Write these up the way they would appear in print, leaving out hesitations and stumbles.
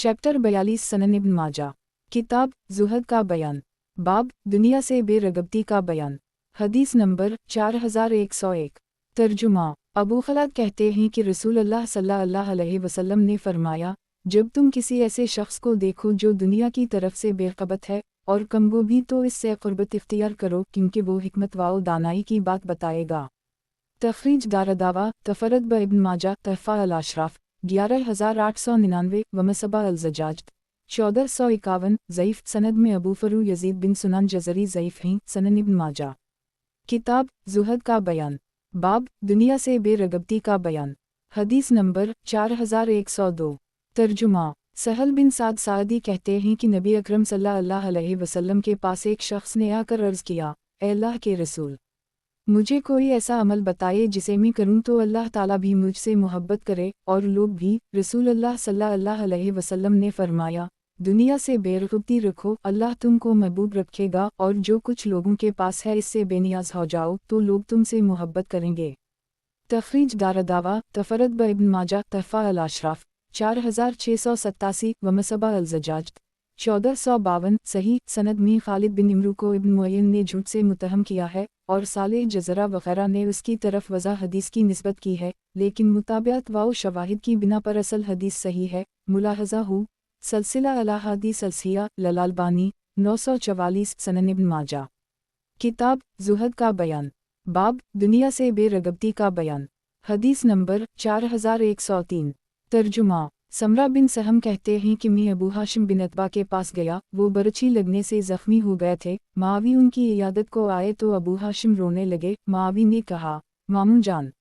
Chapter 42 सनन इब्न माजा। किताब ज़ुहद का बयान। बाब दुनिया से बेरगबती का बयान। हदीस नंबर 4101। तर्जुमा। अबू खलाद कहते हैं कि रसूल अल्लाह सल्लल्लाहु अलैहि वसल्लम ने फरमाया, जब तुम किसी ऐसे शख्स को देखो जो दुनिया की तरफ से बेखबत है और कमगो भी, तो इससे क़ुर्बत इख्तियार करो, क्योंकि वो हिकमत व दानाई की बात बताएगा। तखरीज दारदावा तफरद ब इब्न माजा तहफ़ा अल अशराफ 11899 वमसबा अल ज़जाज 1451 ज़ईफ़ सनद में अबू फरू यज़ीद बिन सुनान जज़री ज़ईफ़ हैं। सनन इब्न माजा। किताब ज़ुहद का बयान। बाब दुनिया से बेरगबती का बयान। हदीस नंबर 4102। तर्जुमा। सहल बिन साद सादी कहते हैं कि नबी अकरम सल्लल्लाहु अलैहि वसल्लम के पास एक शख्स ने आकर अर्ज़ किया, ए अल्लाह के रसूल, मुझे कोई ऐसा अमल बताइए जिसे मैं करूं तो अल्लाह ताला भी मुझसे मोहब्बत करे और लोग भी। रसूल अल्लाह सल्लल्लाहु अलैहि वसल्लम ने फरमाया, दुनिया से बेरगबती रखो, अल्लाह तुमको महबूब रखेगा, और जो कुछ लोगों के पास है इससे बेनियाज हो जाओ तो लोग तुमसे मोहब्बत करेंगे। तखरीज दारदावा तफरद ब इब्न माजा तहफ़ा अल अशराफ 4687 वमसबा अल ज़जाज 1452 सही सनद में खालिद बिन इमरू को इब्न मुअय्यन ने झूठ से मुतहम किया है और सालेह जज़रा वग़ैरह ने उसकी तरफ वज़ा हदीस की निस्बत की है, लेकिन मुताबिअत व शवाहिद की बिना पर असल हदीस सही है। मुलाहज़ा हु सलसिला अला हदीस सलसिया ललालबानी 944 सनन इब्न माजा। किताब ज़ुहद का बयान। बाब दुनिया से बेरगबती का बयान। हदीस नंबर 4103। तर्जुमा। समरा बिन सहम कहते हैं कि मैं अबू हाशिम बिन अतबा के पास गया, वो बरछी लगने से ज़ख्मी हो गए थे। मावी उनकी इयादत को आए तो अबू हाशिम रोने लगे। मावी ने कहा, मामू जान,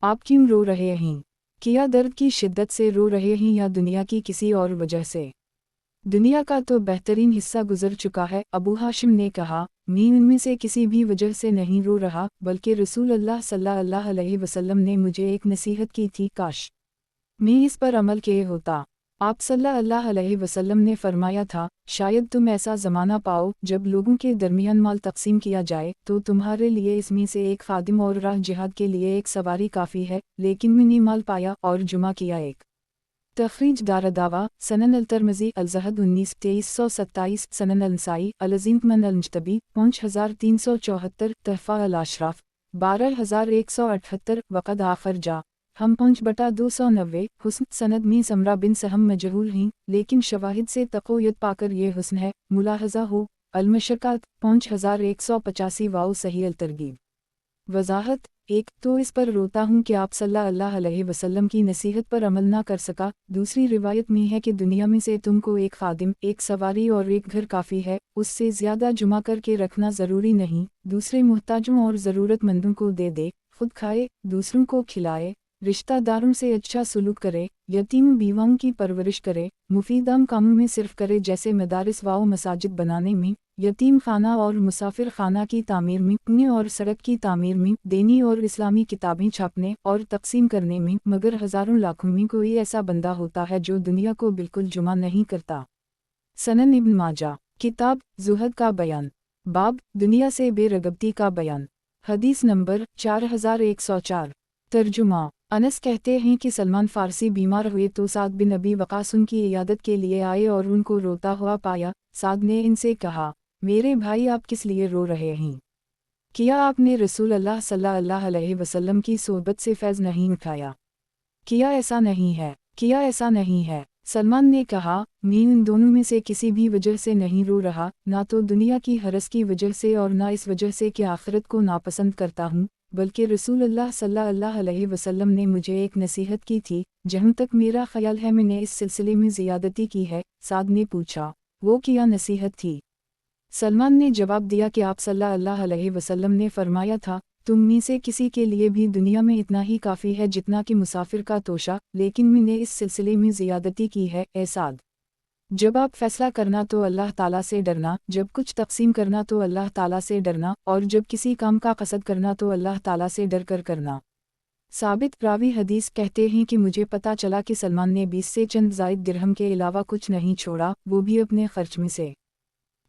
आप क्यों रो रहे हैं? क्या दर्द की शिद्दत से रो रहे हैं या दुनिया की किसी और वजह से? दुनिया का तो बेहतरीन हिस्सा गुजर चुका है। अबू हाशिम ने कहा, मैं उनमें से किसी भी वजह से नहीं रो रहा, बल्कि रसूल अल्लाह सल्लल्लाहु अलैहि वसल्लम ने मुझे एक नसीहत की थी, काश मैं इस पर अमल किए होता। आप सल्लल्लाहु अलैहि वसल्लम ने फरमाया था, शायद तुम ऐसा ज़माना पाओ जब लोगों के दरमियान माल तकसीम किया जाए तो तुम्हारे लिए इसमें से एक खादिम और राह जिहाद के लिए एक सवारी काफ़ी है, लेकिन मैंने माल पाया और जुमा किया एक। तखरीज दारदावा सनन अल तरमज़ी अल ज़हद 19-2327 सनन अल नसाई अल अज़ीम अल मुज्तबी 5374 तहफ़ा अल अशराफ 12178 वक़द आखर जा हम 5/290 हुस्न सनद में समरा बिन सहम मजहूल हैं, लेकिन शवाहिद से तक़वियत पाकर ये हुस्न है। मुलाहज़ा हो अल मशक्क़ात 5185 वाओ सही अल तरगीब। वज़ाहत। एक तो इस पर रोता हूँ कि आप सल्लल्लाहु अलैहि वसल्लम की नसीहत पर अमल ना कर सका। दूसरी रिवायत में है कि दुनिया में से तुमको एक खादिम, एक सवारी और एक घर काफ़ी है, उससे ज़्यादा जुमा करके रखना ज़रूरी नहीं। दूसरे मुहताजों और ज़रूरतमंदों को दे दे, खुद खाए, दूसरों को खिलाए, रिश्तेदारों से अच्छा सलूक करे, यतीम बीवाओं की परवरिश करे, मुफीदाम कामों में सिर्फ करे, जैसे मदारिस व मसाजिद बनाने में, यतीम खाना और मुसाफिर खाना की तामीर में, पुणे और सड़क की तामीर में, देनी और इस्लामी किताबें छापने और तकसीम करने में। मगर हज़ारों लाखों में कोई ऐसा बंदा होता है जो दुनिया को बिल्कुल जुमा नहीं करता। सनन इब्न माजा। किताब ज़ुहद का बयान। बाब दुनिया से बेरगबती का बयान। हदीस नंबर 4104। तर्जुमा। अनस कहते हैं कि सलमान फ़ारसी बीमार हुए तो साद बिन अबी वक़ास उनकी इयादत के लिए आए और उनको रोता हुआ पाया। साद ने इनसे कहा, मेरे भाई आप किस लिए रो रहे हैं? क्या आपने रसूल अल्लाह सल्लल्लाहु अलैहि वसल्लम की सोहबत से फैज़ नहीं उठाया? क्या ऐसा नहीं है? क्या ऐसा नहीं है? सलमान ने कहा, मैं इन दोनों में से किसी भी वजह से नहीं रो रहा, ना तो दुनिया की हरस की वजह से और ना इस वजह से कि आखिरत को नापसंद करता हूँ, बल्कि रसूल अल्लाह सल्लल्लाहु अलैहि वसल्लम ने मुझे एक नसीहत की थी, जहाँ तक मेरा ख्याल है मैंने इस सिलसिले में ज़ियादती की है। साद ने पूछा, वो क्या नसीहत थी? सलमान ने जवाब दिया कि आप सल्लल्लाहु अलैहि वसल्लम ने फरमाया था, तुम में से किसी के लिए भी दुनिया में इतना ही काफ़ी है जितना कि मुसाफिर का तोशा, लेकिन मैंने इस सिलसिले में ज़ियादती की है। ए साद, जब आप फैसला करना तो अल्लाह ताला से डरना, जब कुछ तकसीम करना तो अल्लाह ताला से डरना, और जब किसी काम का कसद करना तो अल्लाह ताला से डर कर करना। साबित रावी हदीस कहते हैं कि मुझे पता चला कि सलमान ने 20 से चंद ज़ायद दिरहम के अलावा कुछ नहीं छोड़ा, वो भी अपने खर्च में से।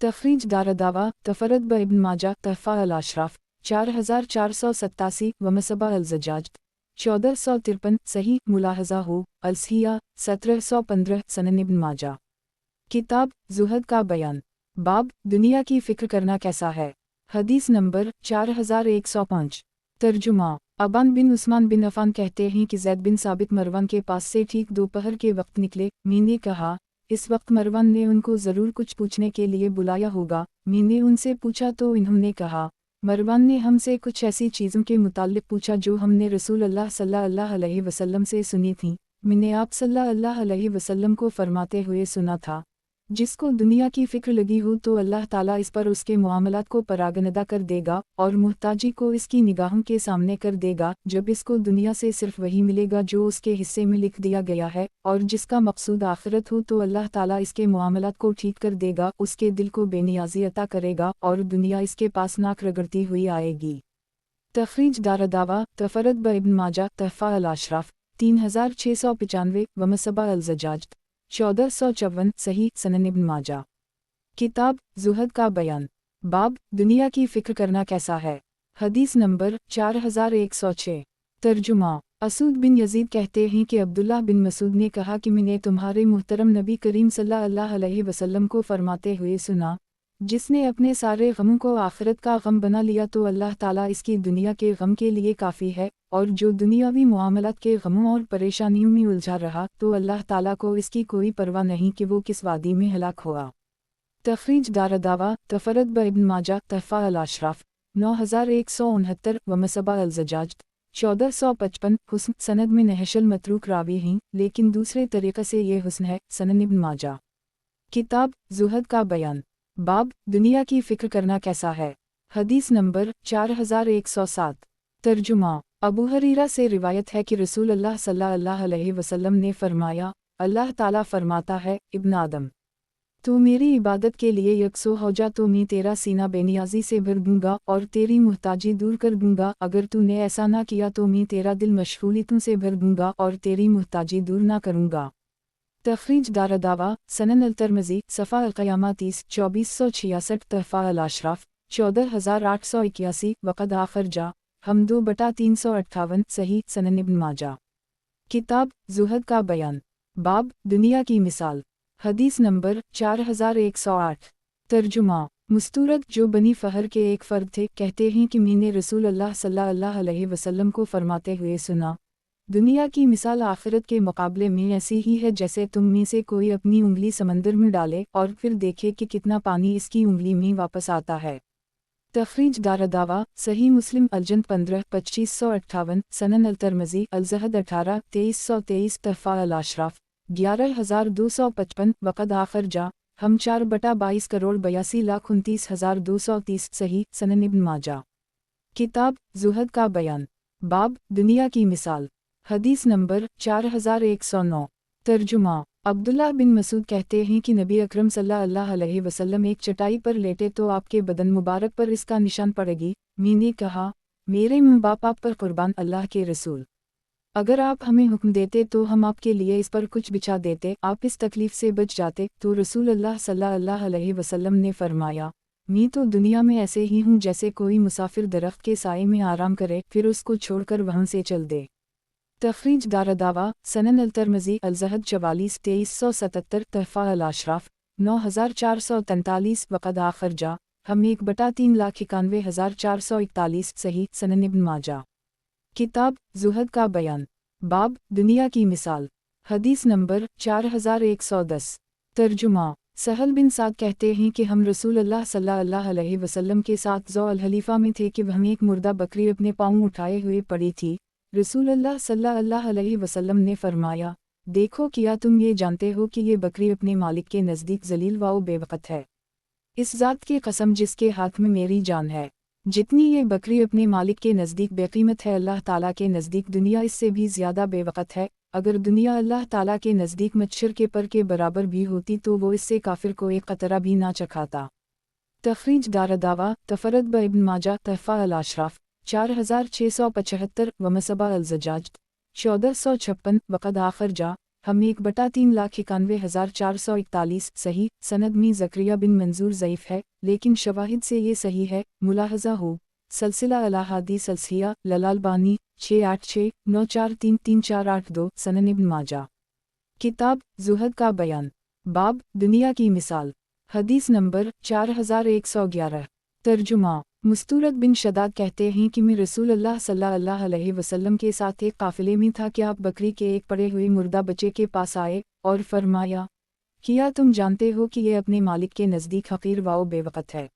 तखरीज दारदावा तफरद ब इब्न माजा तहफ़ा अल अशराफ 4487 वमसबा अल ज़जाज 1453 सही मुलाहजा हो अलसिया 1715 सनन इब्न माजा। किताब ज़ुहद का बयान बाब दुनिया की फ़िक्र करना कैसा है। हदीस नंबर 4105। तर्जुमा अबान बिन उस्मान बिन अफ़ान कहते हैं कि ज़ैद बिन साबित मरवान के पास से ठीक दोपहर के वक्त निकले। मैंने कहा इस वक्त मरवान ने उनको ज़रूर कुछ पूछने के लिए बुलाया होगा। मैंने उनसे पूछा तो इन्होंने कहा मरवान ने हमसे कुछ ऐसी चीज़ों के मुताल्लिक़ पूछा जो हमने रसूल अल्लाह सल्लल्लाहु अलैहि वसल्लम से सुनी थीं। मैंने आप सल्लल्लाहु अलैहि वसल्लम को फरमाते हुए सुना था जिसको दुनिया की फ़िक्र लगी हो तो अल्लाह ताला इस पर उसके मुआमलात को परागनदा कर देगा और मुहताजी को इसकी निगाहों के सामने कर देगा। जब इसको दुनिया से सिर्फ वही मिलेगा जो उसके हिस्से में लिख दिया गया है और जिसका मकसूद आखिरत हो तो अल्लाह ताला इसके मुआमलात को ठीक कर देगा, उसके दिल को बेनियाज़ी अता करेगा और दुनिया इसके पास नाक रगड़ती हुई आएगी। तखरीज दारदावा तफरद ब इब्न माजा तहफ़ा अल अशराफ 3695 व मसबा अल ज़जाज 1454 सही सनन इब्न माजा। किताब ज़ुहद का बयान बाब दुनिया की फ़िक्र करना कैसा है। हदीस नंबर 4106। तर्जुमा असूद बिन यजीद कहते हैं कि अब्दुल्लाह बिन मसूद ने कहा कि मैंने तुम्हारे मुहतरम नबी करीम सल्लल्लाहु अलैहि वसल्लम को फरमाते हुए सुना जिसने अपने सारे गमों को आखिरत का गम बना लिया तो अल्लाह ताला इसकी दुनिया के गम के लिए काफ़ी है, और जो दुनियावी मुआमलात के गमों और परेशानियों में उलझा रहा तो अल्लाह ताला को इसकी कोई परवाह नहीं कि वो किस वादी में हलाक हुआ। तखरीज दारदावा तफरद ब इब्न माजा तहफ़ा अल अशराफ 9169 व मसबा अल ज़जाज 1455 हुस्न सनद में नहशल मतरूक रावी हैं लेकिन दूसरे तरीक़े से ये हुस्न है सनन इब्न माजा। किताब ज़ुहद का बयान बाब दुनिया की फ़िक्र करना कैसा है। हदीस नंबर 4107। तर्जुमा अबू हरीरा से रिवायत है कि रसूल अल्लाह सल्लल्लाहु अलैहि वसल्लम ने फरमाया अल्लाह ताला फरमाता है इब्न आदम तू मेरी इबादत के लिए यकसो हो जा तो मैं तेरा सीना बेनियाजी से भर दूंगा और तेरी मुहताजी दूर कर दूंगा, अगर तूने ऐसा ना किया तो मैं तेरा दिल मशगूलियतों से भर दूंगा और तेरी मुहताजी दूर ना करूंगा। तखरीज दारदावा सनन अल-तिरमिज़ी सफ़ा अल-क़यामा 2466 तहफ़ा अल-अशराफ 14881 वक़द आखिर जा हम 2/358 सही सनन इब्न माजा। किताब ज़ुहद का बयान बाब दुनिया की मिसाल। हदीस नंबर 4108। तर्जुमा मुस्तूरद जो बनी फ़हर के एक फ़र्द थे कहते हैं कि मैंने रसूल अल्लाह सल्लल्लाहु अलैहि वसल्लम को फरमाते हुए सुना दुनिया की मिसाल आखिरत के मुकाबले में ऐसी ही है जैसे तुम में से कोई अपनी उंगली समंदर में डाले और फिर देखे कि कितना पानी इसकी उंगली में वापस आता है। तखरीज दारदावा सही मुस्लिम अलजन 15 2558 सनन अल-तिरमिज़ी अल-ज़हद 18 2323 तहफ़ा अल-अशराफ 11255 वक़द आखिर जा हम 4/22 करोड़ 82,29,230 सही सनन इब्न माजा। किताब ज़ुहद का बयान बाब दुनिया की मिसाल। हदीस नंबर 4109। तर्जुमा अब्दुल्लाह बिन मसूद कहते हैं कि नबी अकरम सल्लल्लाहु अलैहि वसल्लम एक चटाई पर लेटे तो आपके बदन मुबारक पर इसका निशान पड़ेगी। मैंने कहा मेरे माँ बाप आप पर कुर्बान अल्लाह के रसूल, अगर आप हमें हुक्म देते तो हम आपके लिए इस पर कुछ बिछा देते, आप इस तकलीफ से बच जाते। तो रसूल अल्लाह सल्लल्लाहु अलैहि वसल्लम ने फरमाया मैं तो दुनिया में ऐसे ही हूँ जैसे कोई मुसाफिर दरख्त के साए में आराम करे फिर उसको छोड़कर वहाँ से चल दे। तखरीज दारदावा सनन अल-तिरमिज़ी अल-ज़हद 44 2377 तहफ़ा अल-अशराफ 9443 वक़द आखिर जा हम 1/391,441 सही सनन इब्न माजा। किताब ज़ुहद का बयान बाब दुनिया की मिसाल। हदीस नंबर 4110। तर्जुमा सहल बिन साद कहते हैं कि हम रसूल अल्लाह सल्लल्लाहु अलैहि वसल्लम के साथ ज़ौ अल-हलीफ़ा में थे कि वहाँ एक मुर्दा बकरी अपने पाँव उठाए हुए पड़ी थी। रसूल अल्लाह सल्लल्लाहु अलैहि वसल्लम ने फरमाया देखो क्या तुम ये जानते हो कि ये बकरी अपने मालिक के नज़दीक ज़लील व बेवक़्त है। इस ज़ात की कसम जिसके हाथ में मेरी जान है, जितनी ये बकरी अपने मालिक के नज़दीक बेकीमत है अल्लाह ताला के नज़दीक दुनिया इससे भी ज़्यादा बेवक़्त है। अगर दुनिया अल्लाह ताला के नज़दीक मच्छर के पर के बराबर भी होती तो वो इससे काफिर को एक क़तरा भी ना चखाता। तखरीज दारदावा तफरद ब इब्न माजा तहफ़ा अल-अशराफ 4675 व मसबा अल-ज़जाज 1456 वक़द आखिर जा हम 1/391,441 सही सनद में ज़करिया बिन मंजूर ज़ईफ़ है लेकिन शवाहिद से ये सही है। मुलाहज़ा हो سلسلہ الاحادیث الصحیحہ للالبانی 686943348 سنن ابن ماجہ۔ کتاب زہد کا بیان، باب دنیا کی مثال، حدیث نمبر 4111۔ ترجمہ۔ مستورد بن شداد کہتے ہیں کہ میں رسول اللہ صلی اللہ علیہ وسلم کے ساتھ ایک قافلے میں تھا کہ آپ بکری کے ایک پڑے ہوئے مردہ بچے کے پاس آئے اور فرمایا، کیا تم جانتے ہو کہ یہ اپنے مالک کے نزدیک حقیر و بے وقت ہے؟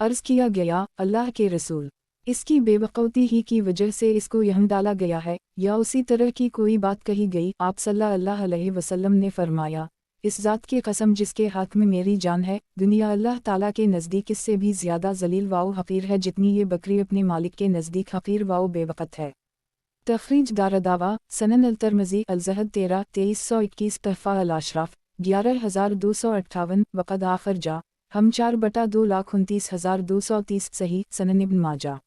عرض کیا گیا، اللہ کے رسول، اس کی بے وقوتی ہی کی وجہ سے اس کو یہاں ڈالا گیا ہے یا اسی طرح کی کوئی بات کہی گئی؟ آپ صلی اللہ علیہ وسلم نے فرمایا، اس ذات کی قسم جس کے ہاتھ میں میری جان ہے، دنیا اللہ تعالیٰ کے نزدیک اس سے بھی زیادہ ذلیل و حقیر ہے جتنی یہ بکری اپنے مالک کے نزدیک حقیر و بے وقت ہے۔ تخریج دارالدعویٰ، سنن الترمذی الزہد 13-2321 تحفہ الاشراف 11258 وقد آخر جا ہم 4/229,230 صحیح سنن ابن ماجہ۔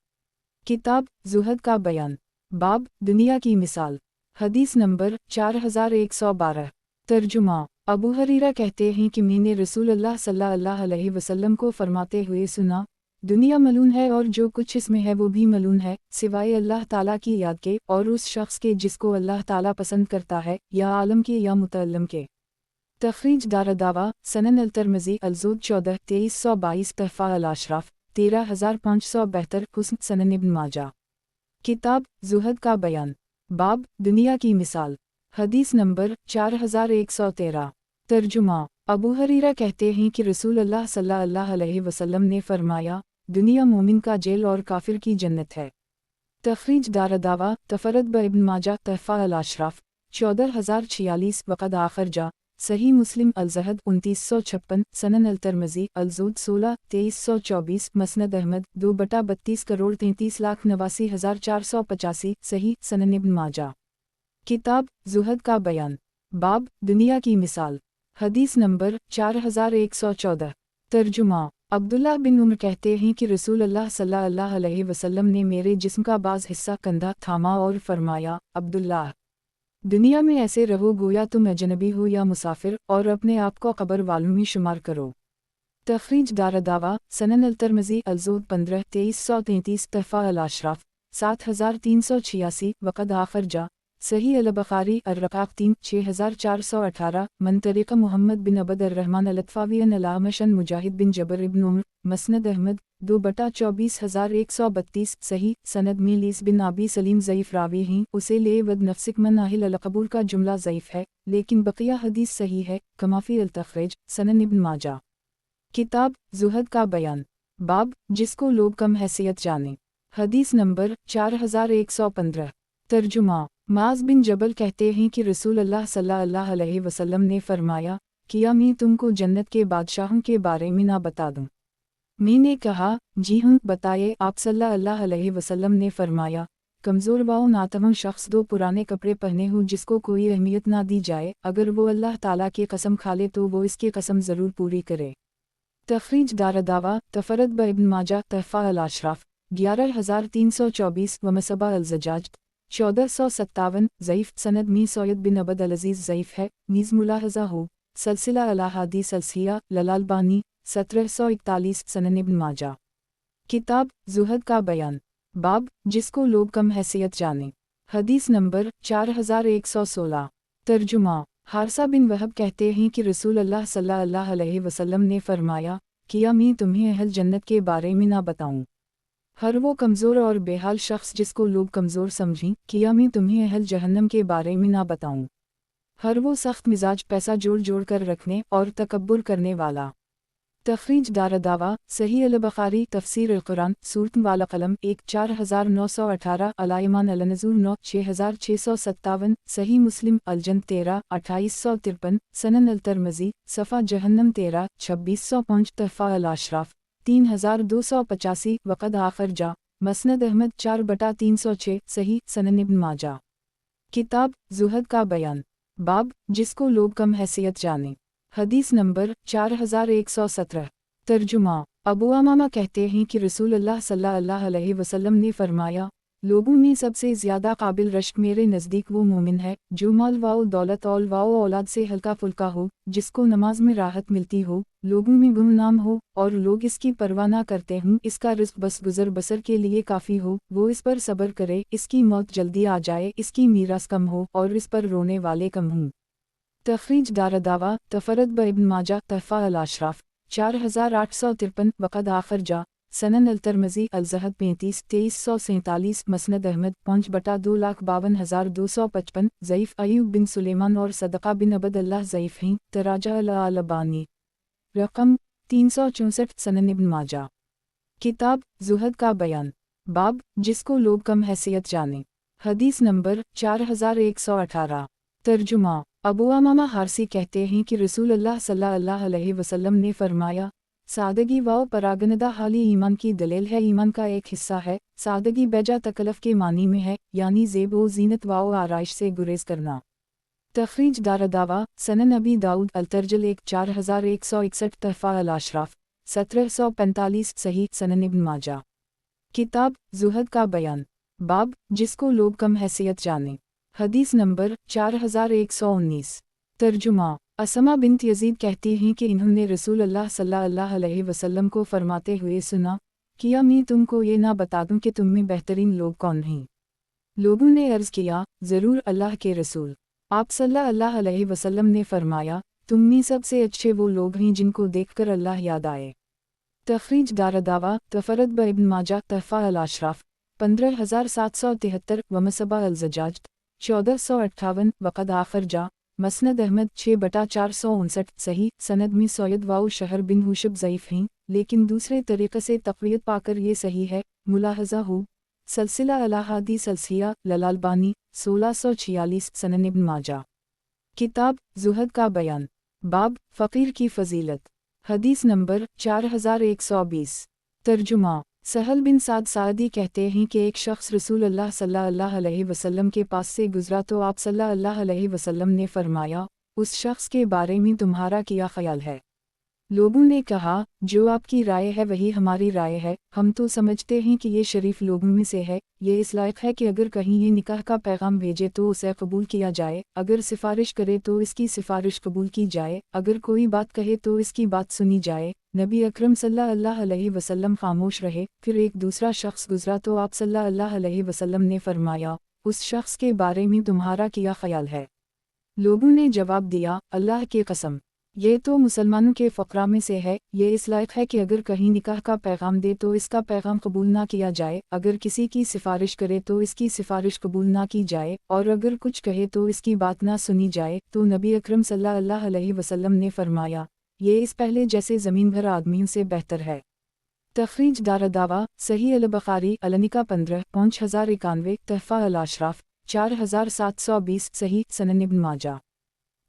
کتاب زہد کا بیان، باب دنیا کی مثال، حدیث نمبر 4112۔ ترجمہ۔ ابو ہریرہ کہتے ہیں کہ میں نے رسول اللہ صلی اللہ علیہ وسلم کو فرماتے ہوئے سنا، دنیا ملعون ہے اور جو کچھ اس میں ہے وہ بھی ملعون ہے سوائے اللہ تعالیٰ کی یاد کے اور اس شخص کے جس کو اللہ تعالیٰ پسند کرتا ہے، یا عالم کے یا متعلم کے۔ تخریج دارالدعویٰ، سنن الترمذی الزہد 14-2322 تحفہ الاشراف 13572 حسن سنن ابن ماجہ۔ کتاب زہد کا بیان، باب دنیا کی مثال، حدیث نمبر 4113۔ ترجمہ۔ ابو ہریرہ کہتے ہیں کہ رسول اللہ صلی اللہ علیہ وسلم نے فرمایا، دنیا مومن کا جیل اور کافر کی جنت ہے۔ تخریج دارالدعویٰ، تفرد ابن ماجہ تحفہ الاشراف 14046 وقد آخر جا صحیح مسلم الزہد 2956 سنن الترمذی الزہد 16-2324 مسند احمد 2/32,33,89,485 صحیح سنن ابن ماجہ۔ کتاب زہد کا بیان، باب دنیا کی مثال، حدیث نمبر 4114۔ ترجمہ۔ عبداللہ بن عمر کہتے ہیں کہ رسول اللہ صلی اللہ علیہ وسلم نے میرے جسم کا بعض حصہ کندھا تھاما اور فرمایا، عبداللہ، دنیا میں ایسے رہو گویا تم اجنبی ہو یا مسافر، اور اپنے آپ کو قبر والوں میں شمار کرو۔ تخریج دارالدعویٰ، سنن الترمذی الزہد 15-2333 تحفہ الاشراف 7386 وقد آخر جا صحیح البخاری الرقاق 3-6418 من طریق محمد بن عبد الرحمن الاتفاوی عن الأعمش عن مجاہد بن جبر ابن عمر مسند احمد 2/24132 صحیح سند میں لیس بن ابی سلیم ضعیف راوی ہیں، اسے لے ود نفسک من اہل القبور کا جملہ ضعیف ہے، لیکن بقیہ حدیث صحیح ہے، کما فی التخریج سنن ابن ماجہ۔ کتاب زہد کا بیان، باب جس کو لوگ کم حیثیت جانیں، حدیث نمبر 4115۔ ترجمہ۔ معاذ بن جبل کہتے ہیں کہ رسول اللہ صلی اللہ علیہ وسلم نے فرمایا، کیا میں تم کو جنت کے بادشاہوں کے بارے میں نہ بتا دوں؟ میں نے کہا، جی ہاں بتائے۔ آپ صلی اللہ علیہ وسلم نے فرمایا، کمزور و ناتوان شخص دو پرانے کپڑے پہنے ہو جس کو کوئی اہمیت نہ دی جائے، اگر وہ اللہ تعالیٰ کی قسم کھا لے تو وہ اس کی قسم ضرور پوری کرے۔ تخریج دارالدعویٰ، تفرد ابن ماجہ تحفہ الاشراف 11324 ومصباح الزجاج 1457 ضعیف سند میں سید بن عبد العزیز ضعیف ہے، نیز ملاحظہ ہو، سلسلہ الاحادیث الصحیحہ للالبانی 1741 سنن ابن ماجہ۔ کتاب زہد کا بیان، باب جس کو لوگ کم حیثیت جانیں، حدیث نمبر 4116۔ ترجمہ۔ حارثہ بن وہب کہتے ہیں کہ رسول اللہ صلی اللہ علیہ وسلم نے فرمایا، کیا میں تمہیں اہل جنت کے بارے میں نہ بتاؤں؟ ہر وہ کمزور اور بے حال شخص جس کو لوگ کمزور سمجھیں، کیا میں تمہیں اہل جہنم کے بارے میں نہ بتاؤں؟ ہر وہ سخت مزاج پیسہ جوڑ کر رکھنے اور تکبر کرنے والا۔ تخریج دارالدعویٰ، صحیح البخاری تفسیر القرآن سورۃ والا قلم 1-4918 الایمان النزول 9-6657 صحیح مسلم الجن 13-2853 سنن الترمذی صفحہ جہنم 13-2605 تحفہ الاشراف 3285 وقد آخر جا مسند احمد 4/306 صحیح سنن ابن ماجہ۔ کتاب زہد کا بیان، باب جس کو لوگ کم حیثیت جانیں، حدیث نمبر 4117۔ ترجمہ۔ ابو امامہ کہتے ہیں کہ رسول اللہ صلی اللہ علیہ وسلم نے فرمایا، लोगों में सबसे ज़्यादा काबिल रश्क मेरे नज़दीक वो मोमिन है जो माल वाओ दौलत और वाओ औलाद से हल्का फुल्का हो, जिसको नमाज में राहत मिलती हो, लोगों में गुमनाम हो और लोग इसकी परवाह ना करते हों, इसका रिज़्क बस गुज़र बसर के लिए काफ़ी हो, वो इस पर सब्र करे, इसकी मौत जल्दी आ जाए, इसकी मीरास कम हो और इस पर रोने वाले कम हों। तखरीज दारदावा तफरद ब इब्न माजा तहफ़ा अल-अशराफ 4853 वक़द आखिर जा सनन अल-तरमज़ी अल-ज़हद 35-2347 मसनद अहमद 5/2,52,255 ज़ईफ़ अयूब बिन सुलेमान और सदक़ा बिन अबदल्लाह ज़ईफ़ हैं तराजा अल-अलबानी रक़म 364 सनन इब्न माजा। किताब ज़ुहद का बयान बाब जिसको लोग कम हैसियत जाने। हदीस नंबर 4118। तर्जुमा अबू अमामा हारसी कहते हैं कि रसूल अल्लाह सल्लल्लाहु अलैहि वसल्लम ने फरमाया, सादगी वाओ परागनदा हाली ईमान की दलील है, ईमान का एक हिस्सा है। सादगी बेजा तकलफ़ के मानी में है, यानी ज़ेब व ज़ीनत वाओ आराइश से गुरेज करना। तखरीज दारदावा सनन अबी दाऊद अल-तर्जल 4161 तहफ़ा अल-अशराफ 1745 सही सनन इब्न माजा। किताब ज़ुहद का बयान बाब जिसको लोग कम हैसियत जाने। हदीस नंबर 4119। तर्जुमा असमा बिन्त यज़ीद कहती हैं कि इन्होंने रसूल अल्लाह सल्लल्लाहु अलैहि वसल्लम को फरमाते हुए सुना, किया मैं तुमको ये ना बता दूं कि तुम में बेहतरीन लोग कौन हैं। लोगों ने अर्ज़ किया, ज़रूर अल्लाह के रसूल। आप सल्लल्लाहु अलैहि वसल्लम ने फरमाया, तुम में सबसे अच्छे वो लोग हैं जिनको देखकर अल्लाह याद आए। तखरीज दारदावा तफरद ब इब्न माजा तहफ़ा अल-अशराफ 15773 वमसबा अल-ज़जाज 1458 वक़द आखिर जा मसनद अहमद 6/459 सही सनद में सैयद वाउ शहर बिन हुशब ज़ईफ़ हैं, लेकिन दूसरे तरीक़े से तक़वियत पाकर ये सही है। मुलाहज़ा हो सलसिला अल-अहादी सलसिया ललालबानी 1646 सनन इब्न माजा। किताब ज़ुहद का बयान बाब फ़कीर की फ़जीलत। हदीस नंबर 4120। तर्जुमा सहल बिन साद सादी कहते हैं कि एक शख्स रसूल अल्लाह सल्लल्लाहु अलैहि वसल्लम के पास से गुज़रा तो आप सल्लल्लाहु अलैहि वसल्लम ने फरमाया, उस शख्स के बारे में तुम्हारा क्या ख़याल है। लोगों ने कहा, जो आपकी राय है वही हमारी राय है, हम तो समझते हैं कि ये शरीफ लोगों में से है, ये इस लायक है कि अगर कहीं ये निकाह का पैगाम भेजे तो उसे कबूल किया जाए, अगर सिफारिश करे तो इसकी सिफारिश कबूल की जाए, अगर कोई बात कहे तो इसकी बात सुनी जाए। नबी अकरम सल्लल्लाहु अलैहि वसल्लम खामोश रहे, फिर एक दूसरा शख्स गुजरा तो आप सल्लल्लाहु अलैहि वसल्लम ने फरमाया, उस शख्स के बारे में तुम्हारा क्या ख्याल है। लोगों ने जवाब दिया, अल्लाह की कसम, ये तो मुसलमानों के फ़क़रा में से है, ये इस लायक है कि अगर कहीं निकाह का पैगाम दे तो इसका पैगाम कबूल ना किया जाए, अगर किसी की सिफारिश करे तो इसकी सिफारिश कबूल ना की जाए, और अगर कुछ कहे तो इसकी बात ना सुनी जाए। तो नबी अकरम सल्लल्लाहु अलैहि वसल्लम ने फरमाया, ये इस पहले जैसे ज़मीन भर आदमियों से बेहतर है। तखरीज दारदावा सही अल-बुखारी अलनिका 15 5091 तहफ़ा अल-अशराफ 4720 सही सनन इब्न माजा।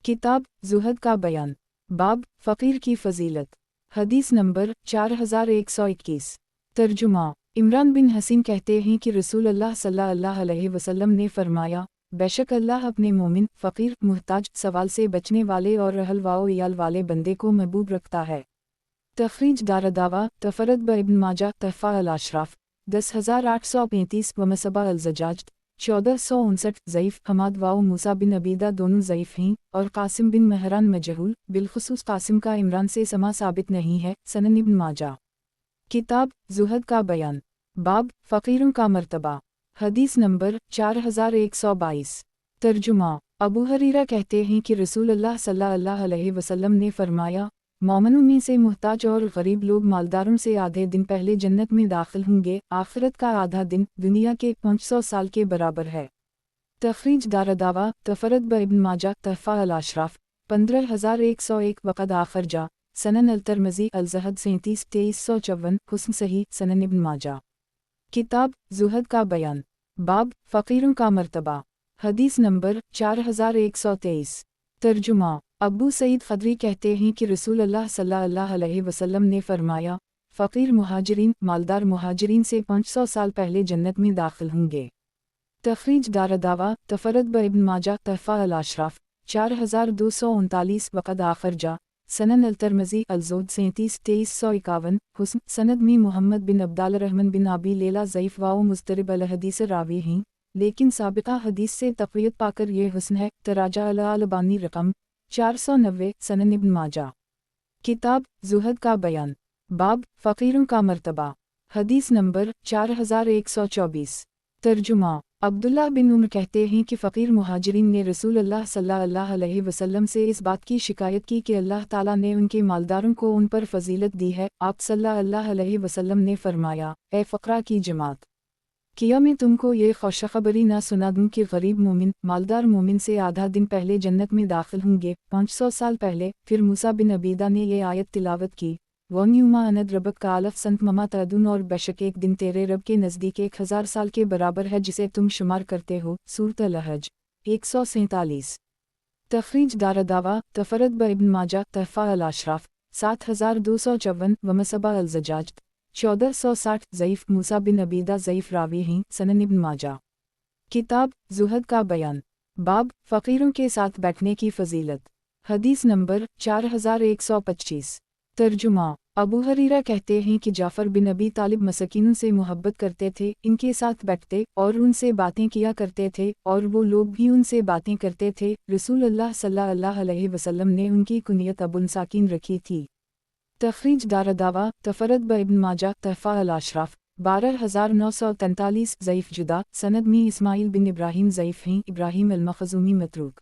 किताब ज़ुहद का बयान बाब फ़कीर की फ़जीलत। हदीस नंबर 4121। तर्जुमा इमरान बिन हसीन कहते हैं कि रसूल अल्लाह सल्लल्लाहु अलैहि वसल्लम ने फरमाया, बेशक अल्लाह अपने मोमिन फ़कीर मुहताज सवाल से बचने वाले और रहल वाओ याल वाले बंदे को महबूब रखता है। तखरीज दारदावा तफरद ब इब्न माजा तहफ़ा अल-अशराफ 10835 वमसबा अल-ज़जाज 1459 ज़ईफ़ हमाद वाओ मूसा बिन अबीदा दोनों ज़ईफ़ हैं और कासिम बिन महरान मजहूल, बिलखुसूस कासिम का इमरान से समा साबित नहीं है। सनन इब्न माजा। किताब ज़ुहद का बयान बाब फ़कीरों का मर्तबा। हदीस नंबर 4122। तर्जुमा अबू हरीरा कहते हैं कि रसूल अल्लाह सल्लल्लाहु अलैहि वसल्लम ने फरमाया, मोमिनों में से मुहताज और गरीब लोग मालदारों से आधे दिन पहले जन्नत में दाखिल होंगे, आखिरत का आधा दिन दुनिया के 500 साल के बराबर है। तखरीज दारदावा तफरद ब इब्न माजा तहफ़ा अल-अशराफ 15101 वक़द आखिर जा सनन अल-तरमज़ी अल-ज़हद 37-2354 हुस्न सही सनन इब्न माजा। किताब ज़ुहद का बयान बाब फ़कीरों का मर्तबा। हदीस नंबर 4123। तर्जुमा अबू सईद खदरी कहते हैं कि रसूल अल्लाह सल्लल्लाहु अलैहि वसल्लम ने फरमाया, फ़कीर मुहाजिरीन मालदार मुहाजिरीन से 500 साल पहले जन्नत में दाखिल होंगे। तखरीज दारदावा तफरद ब इब्न माजा तहफ़ा अल-अशराफ 4239 वक़द आखिर जा सनन अल-तिरमिज़ी अल-ज़ुहद 37-2351 हुस्न सनद में मोहम्मद बिन अब्दाल रहमान बिन अबी लैला ज़ईफ़ वाओ मुज़तरिब अल-हदीस रावी हैं, लेकिन साबिक़ा हदीस से तक़वियत पाकर ये हुस्न है। तराजा अल-अलबानी रकम 490 सनन इब्न माजा। किताब ज़ुहद का बयान, बाब फ़कीरों का मर्तबा, हदीस नंबर 4124। तर्जुमा अब्दुल्लाह बिन उमर कहते हैं कि फ़कीर मुहाजिरीन ने रसूल अल्लाह सल्लल्लाहु अलैहि वसल्लम से इस बात की शिकायत की कि अल्लाह ताला ने उनके मालदारों को उन पर फजीलत दी है। आप सल्लल्लाहु अलैहि वसल्लम ने फरमाया, ए फ़क़रा की जमात, किया मैं तुमको ये खुशखबरी ना सुना दूँ कि गरीब मोमिन मालदार मोमिन से आधा दिन पहले जन्नत में दाखिल होंगे। 500 साल पहले फिर मूसा बिन अबीदा ने ये आयत तिलावत की, वन्युमा अनद रबक का अलफ संत ममा तदुन, और बेशक एक दिन तेरे रब के नज़दीक 1000 साल के बराबर है जिसे तुम शुमार करते हो। सूरत अल-हज 147। तखरीज दारदावा तफरद ब इब्न माजा तहफ़ा अल-अशराफ 7254 वमसबा अल-ज़जाज 1460 ज़ईफ़ मूसा बिन अबीदा ज़ईफ़ रावी हैं। सनन इब्न माजा। किताब ज़ुहद का बयान, बाब फ़कीरों के साथ बैठने की फ़जीलत, हदीस नंबर 4125। तर्जुमा अबू हरीरा कहते हैं कि जाफ़र बिन अबी तालिब मसकीनों से मोहब्बत करते थे, इनके साथ बैठते और उनसे बातें किया करते थे, और वो लोग भी उनसे बातें करते थे। रसूल अल्लाह सल्लल्लाहु अलैहि वसल्लम ने उनकी कुनियत अबुल साकिन रखी थी। तखरीज दारदावा तफरद ब इब्न माजा तहफ़ा अल-अशराफ 12943 ज़ईफ़ जुदा सनद में इस्माइल बिन इब्राहीम ज़ईफ़ हैं। इब्राहीम अल-मखज़ूमी मतरूक।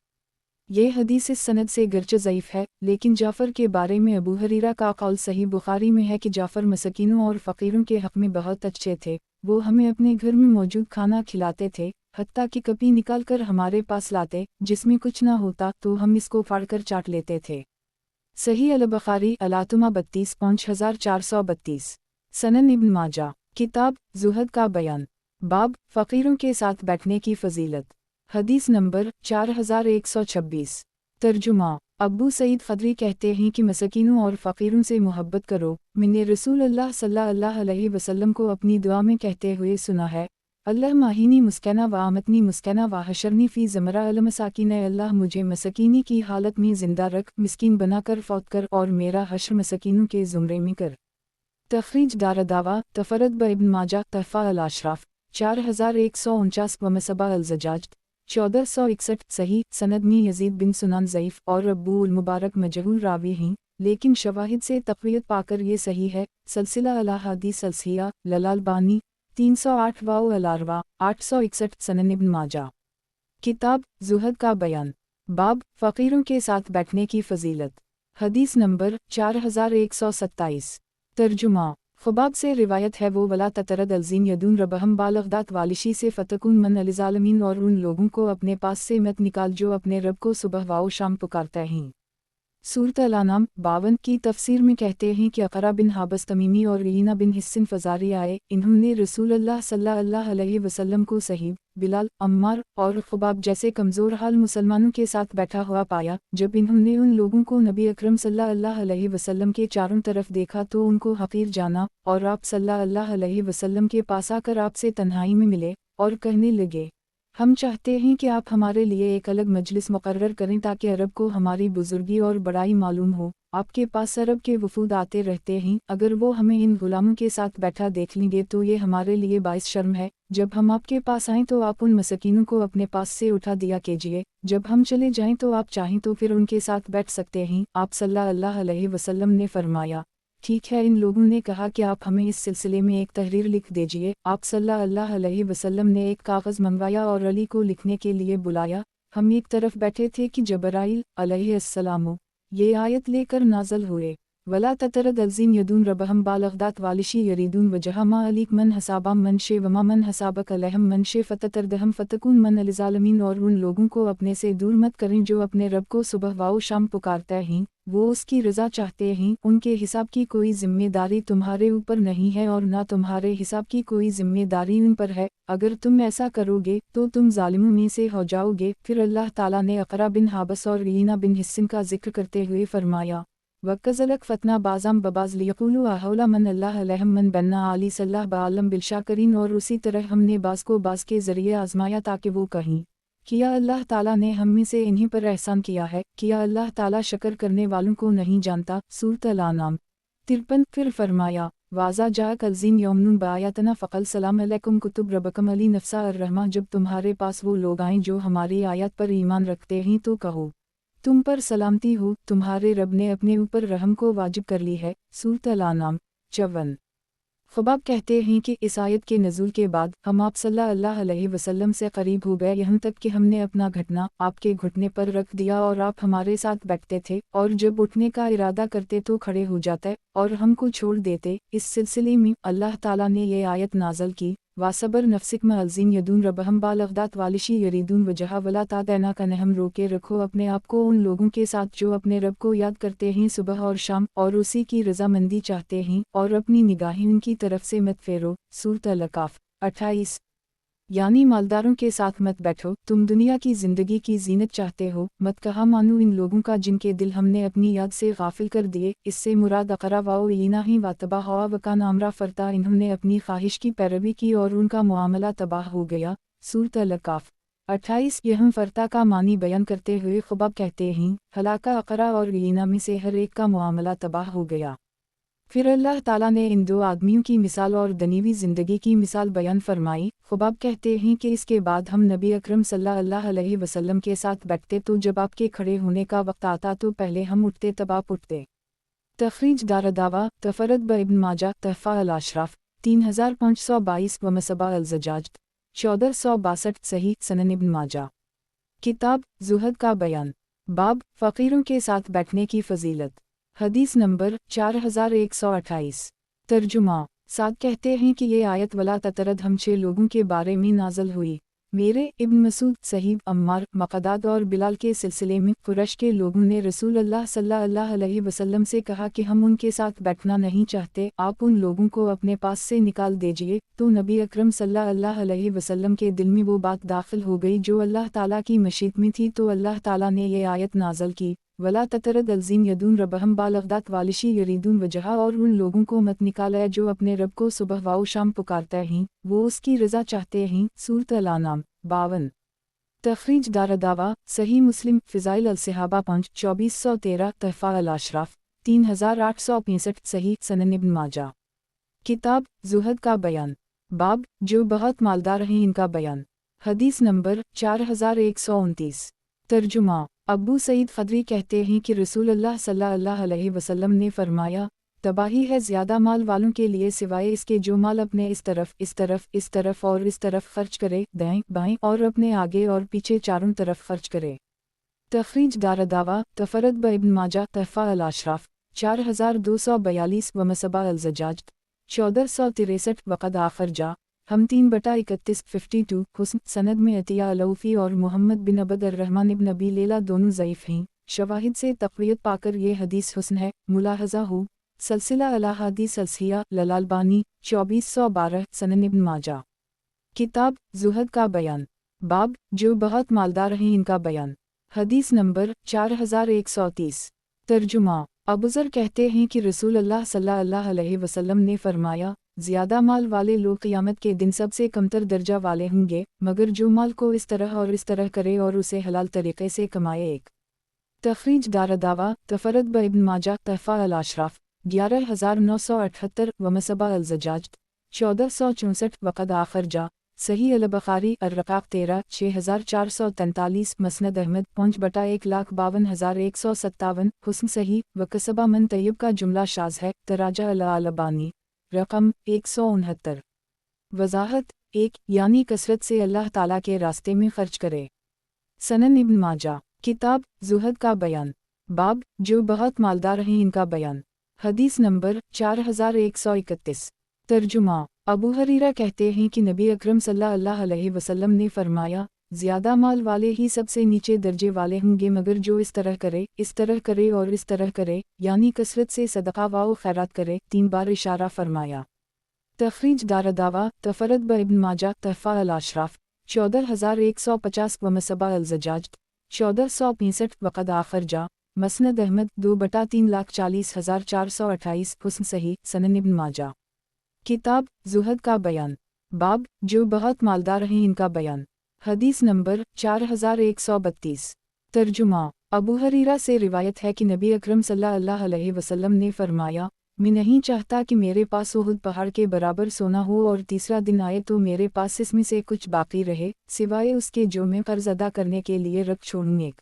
ये हदीस इस सनद से गर्चे ज़ईफ़ है, लेकिन जाफ़र के बारे में अबू हरीरा का कौल सही बुखारी में है कि जाफ़र मसकीनों और फ़कीरों के हक़ में बहुत अच्छे थे। वो हमें अपने घर में मौजूद खाना खिलाते थे, हत्ता कि कभी निकाल कर हमारे पास लाते, जिसमें कुछ ना होता तो हम इसको फाड़कर चाट लेते थे। सही अल-बुखारी अलातुमा 32 5432। सनन इब्न माजा। किताब ज़ुहद का बयान, बाब फ़कीरों के साथ बैठने की फ़जीलत, हदीस नंबर 4126। तर्जुमा अब्बू सईद ख़दरी कहते हैं कि मसकीनों और फ़कीरों से मोहब्बत करो। मैंने रसूल अल्लाह सल्लल्लाहु अलैहि वसल्लम को अपनी दुआ में कहते हुए सुना है, अल्लाह माहिनी मुस्कना व आमतनी मुस्कना व हशरनी फ़ी ज़मरा अल मसाकिन। अल्लाह मुझे मसकीनी की हालत में ज़िंदा रख, मिस्कीन बनाकर फौत कर, और मेरा हश्र मसकीनों के ज़ुमरे में कर। तखरीज दारदावा तफरद ब इब्न माजा तहफ़ा अल-अशराफ 4149 वमसबा अल-ज़जाज 1461 सही सनद में यज़ीद बिन सुनान ज़ईफ़ और अब्बू उल मुबारक मजहूल रावी हैं, लेकिन शवाहिद से तक़वियत पाकर ये सही है। सलसिला अल-अहादीस सलसिया ललालबानी 308 वाओ अल-अरवा 861 सनन इब्न माजा। किताब ज़ुहद का बयान, बाब फ़कीरों के साथ बैठने की फ़जीलत, हदीस नंबर 4127। तर्जुमा ख़ुबाब से रिवायत है, वो वला ततरद अलज़ीन यदून रबहम बालगदात वालिशी से फ़तकुन मन अलिज़ालमीन, और उन लोगों को अपने पास से मत निकाल जो अपने रब को सुबह वाओ शाम पुकारते हैं। सूरत अल-अनाम 52 की तफसीर में कहते हैं कि अक़रा बिन हाबस तमीमी और रीना बिन हिस्सिन फ़ज़ारी आए, इन्होंने रसूल अल्लाह सल्लल्लाहु अलैहि वसल्लम को सहीब बिलाल अम्मार और ख़ुबाब जैसे कमज़ोर हाल मुसलमानों के साथ बैठा हुआ पाया। जब इन्होंने उन लोगों को नबी अकरम सल्लल्लाहु अलैहि वसल्लम के चारों तरफ देखा तो उनको हक़ीर जाना, और आप सल्लल्लाहु अलैहि वसल्लम के पास आकर आपसे तन्हाई में मिले और कहने लगे, हम चाहते हैं कि आप हमारे लिए एक अलग मजलिस मुकर्रर करें ताकि अरब को हमारी बुजुर्गी और बड़ाई मालूम हो। आपके पास अरब के वफूद आते रहते हैं, अगर वो हमें इन गुलामों के साथ बैठा देख लेंगे तो ये हमारे लिए बाइस शर्म है। जब हम आपके पास आएँ तो आप उन मसकीनों को अपने पास से उठा दिया कीजिए, जब हम चले जाएं तो आप चाहें तो फिर उनके साथ बैठ सकते हैं। आप सल्लल्लाहु अलैहि वसल्लम ने फरमाया, ठीक है। इन लोगों ने कहा कि आप हमें इस सिलसिले में एक तहरीर लिख दीजिए। आप सल्लल्लाहु अलैहि वसल्लम ने एक कागज़ मंगवाया और अली को लिखने के लिए बुलाया। हम एक तरफ बैठे थे कि जबराइल अलैहिस्सलाम ये आयत लेकर नाज़िल हुए, वला ततरद अलज़ीन यदून रबहम बालगदात वालिशी यरीदून वजह मा अलीक मन हसाबा मन शे वमा मन हसाबक अलहम मन शे फ़ततरदहम फ़तकून मन अलिज़ालमीन, और उन लोगों को अपने से दूर मत करें जो अपने रब को सुबह वाओ शाम पुकारते हैं, वो उसकी रज़ा चाहते हैं। उनके हिसाब की कोई ज़िम्मेदारी तुम्हारे ऊपर नहीं है और ना तुम्हारे हिसाब की कोई ज़िम्मेदारी उन पर है। अगर तुम ऐसा करोगे तो तुम ज़ालिमों में से हो जाओगे। फिर अल्लाह ताला ने अक़रा बिन हाबस और रीना बिन हिस्सिन का जिक्र करते हुए फरमाया, वक़ज़लक फ़तना बाज़ाम बबाज़ लियक़ूलू आहौला मन अल्लाह अलहम मन बन्ना आली सल्लाह बालम बिलशाकरीन, और उसी तरह हमने बाज़ को बाज़ के ज़रिए आज़माया ताकि वो कहीं किया अल्लाह ताला ने हम में से इन्हीं पर एहसान किया है, किया अल्लाह ताला शक्र करने वालों को नहीं जानता। सूरत अल-अनाम 53। फिर फरमाया, वाज़ा जा कल्ज़ीन यौमनुन बायातना फ़क़ल सलाम अलैकुम कुतुब रबकम अली नफ़्सा अर्रहमा। जब तुम्हारे पास वो लोग आएं जो हमारी आयत पर ईमान रखते हैं तो कहो, तुम पर सलामती हो, तुम्हारे रब ने अपने ऊपर रहम को वाजिब कर ली है। सूरत अल-अनाम 54। ख़ुबाब कहते हैं कि इस आयत के नज़ूल के बाद हम आप सल्लल्लाहु अलैहि वसल्लम से करीब हो गए, यहाँ तक कि हमने अपना घुटना आपके घुटने पर रख दिया और आप हमारे साथ बैठते थे, और जब उठने का इरादा करते तो खड़े हो जाते और हमको छोड़ देते। इस सिलसिले में अल्लाह ताला ने ये आयत नाज़ल की, वासबर नफ्सिक मअज़ीन यदून रबहम बालगदात वालिशी यरीदून वजहा वला तादैना का नहम रोके रखो अपने आप को उन लोगों के साथ जो अपने रब को याद करते हैं सुबह और शाम और उसी की रज़ामंदी चाहते हैं, और अपनी निगाहें उनकी तरफ से मत फेरो। सूरत अल-अकाफ़ 28। यानी मालदारों के साथ मत बैठो, तुम दुनिया की ज़िंदगी की जीनत चाहते हो, मत कहा मानो इन लोगों का जिनके दिल हमने अपनी याद से गाफिल कर दिए। इससे मुराद अकरा वाओ ईना ही व तबाह हवा वकान आमरा फरता, इन्होंने अपनी ख्वाहिश की पैरवी की और उनका मुआमला तबाह हो गया। सूरत अल-अकाफ़ 28। यह फरता का मानी बयान करते हुए ख़ुबाब कहते हैं, हलाका अकरा और ईना में से हर एक का मुआमला तबाह हो गया। फिर अल्लाह ताला ने इन दो आदमियों की मिसाल और दनीवी ज़िंदगी की मिसाल बयान फरमाई। ख़ुबाब कहते हैं कि इसके बाद हम नबी अकरम सल्लल्लाहु अलैहि वसल्लम के साथ बैठते तो जब आपके खड़े होने का वक्त आता तो पहले हम उठते तब आप उठते। तखरीज दारदावा तफरद ब इब्न माजा तहफ़ा अल-अशराफ 3522 व मसबा अल-ज़जाज 1462 सही सनन इब्न माजा। किताब ज़ुहद का बयान, बाब फ़कीरों के साथ बैठने की फ़जीलत। हदीस नंबर 4128। तर्जुमा साद कहते हैं कि ये आयत वला ततरद हम 6 लोगों के बारे में नाज़ल हुई। मेरे इब्न मसूद, सहीब, अम्मार, मक़दाद और बिलाल के सिलसिले में कुरैश के लोगों ने रसूल अल्लाह सल्लल्लाहु अलैहि वसल्लम से कहा कि हम उनके साथ बैठना नहीं चाहते, आप उन लोगों को अपने पास से निकाल दीजिए। तो नबी अकरम सल्लल्लाहु अलैहि वसल्लम के दिल में वो बात दाखिल हो गई जो अल्लाह ताला की मशीत में थी, तो अल्लाह ताला ने ये आयत नाज़ल की, वला ततरद अलज़ीन यदून रबहम बालगदात वालिशी यरीदून वजहा, और उन लोगों को मत निकाला जो अपने रब को सुबह वाओ शाम पुकारते हैं, वो उसकी रज़ा चाहते हैं। सूरत अल-अनाम 52। तखरीज दारदावा सही मुस्लिम फ़िज़ाइल अल-सहाबा 5 2413 तहफ़ा अल-अशराफ 3865 सही सनन इब्न माजा। किताब ज़ुहद का बयान, बाब जो बहुत मालदार हैं इनका बयान। हदीस नंबर 4129। तर्जुमा अबू सईद ख़दरी कहते हैं कि रसूलुल्लाह सल्लल्लाहु अलैहि वसल्लम ने फरमाया, तबाही है ज़्यादा माल वालों के लिए सिवाय इसके जो माल अपने इस तरफ इस तरफ इस तरफ और इस तरफ खर्च करे, दाएं बाएं और अपने आगे और पीछे चारों तरफ खर्च करे। तखरीज दारदावा तफरद ब इब्न माजा तहफ़ा अल-अशराफ 4242 व मसबा अल-ज़जाज 1463 वक़द आखर जा हम 3/31 52 हुस्न सनद में अतिया अलौफ़ी और मोहम्मद बिन अबद अर्रहमान इब्न अबी लैला दोनों ज़ईफ़ हैं। शवाहिद से तक़वियत पाकर ये हदीस हुस्न है। मुलाहज़ा हो सलसिला अल-अहादीस सलसिया ललालबानी 2412 सनन इब्न माजा। किताब ज़ुहद का बयान, बाब जो बहुत मालदार हैं इनका बयान। हदीस नंबर 4130। तर्जुमा अबूज़र कहते हैं कि रसूलुल्लाह सल्लल्लाहु अलैहि वसल्लम ने फरमाया, ज़्यादा माल वाले लोग क़यामत के दिन सबसे कमतर दर्जा वाले होंगे, मगर जो माल को इस तरह और इस तरह करे और उसे हलाल तरीक़े से कमाए। एक तखरीज दारदावा तफरद ब इब्न माजा तहफ़ा अल-अशराफ 11978 व मसबा अल-ज़जाज 1464 वक़द आखर जा सही अल-बुख़ारी अर-रक़ाक़ 13 6443 मसनद अहमद 5/1,52,157 हुस्न सही व कसबा मन तैयब का जुमला शाज़ है। तराजा अल-अलबानी रकम 169। वज़ाहत 1 यानी कसरत से अल्लाह ताला के रास्ते में खर्च करे। सनन इब्न माजा। किताब ज़ुहद का बयान, बाब जो बहुत मालदार हैं इनका बयान। हदीस नंबर 4131। तर्जुमा अबू हरीरा कहते हैं कि नबी अकरम सल्लल्लाहु अलैहि वसल्लम ने फरमाया, ज़्यादा माल वाले ही सबसे नीचे दर्जे वाले होंगे, मगर जो इस तरह करे और इस तरह करे, यानी कसरत से सदका व खैरात करे। 3 बार इशारा फरमाया। तखरीज दारदावा तफरद ब इब्न माजा तहफ़ा अल-अशराफ 14150 व मसबा अल-ज़जाज 1465 वक़द आखर जा मसनद अहमद 2/340,428 हुस्न सही सनन इब्न माजा। किताब ज़ुहद का बयान, बाब जो बहुत मालदार हैं इनका बयान। حدیث نمبر 4132۔ ترجمہ۔ ابو ہریرہ سے روایت ہے کہ نبی اکرم صلی اللہ علیہ وسلم نے فرمایا، میں نہیں چاہتا کہ میرے پاس احد پہاڑ کے برابر سونا ہو اور تیسرا دن آئے تو میرے پاس اس میں سے کچھ باقی رہے سوائے اس کے جو میں قرض ادا کرنے کے لیے رکھ چھوڑوں۔ ایک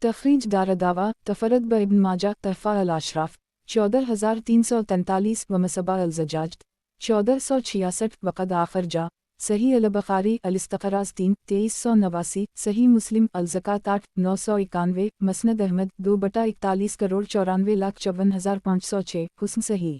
تخریج دارالدوا تفرد ابن ماجہ تحفہ الاشراف 14343 ومصباح الزجاج 1466 وقد آخر جا صحیح البخاری الاستقراض 2389 صحیح مسلم الزکات 8991 مسند احمد 2/41 کروڑ 94,54,506 حسن صحیح۔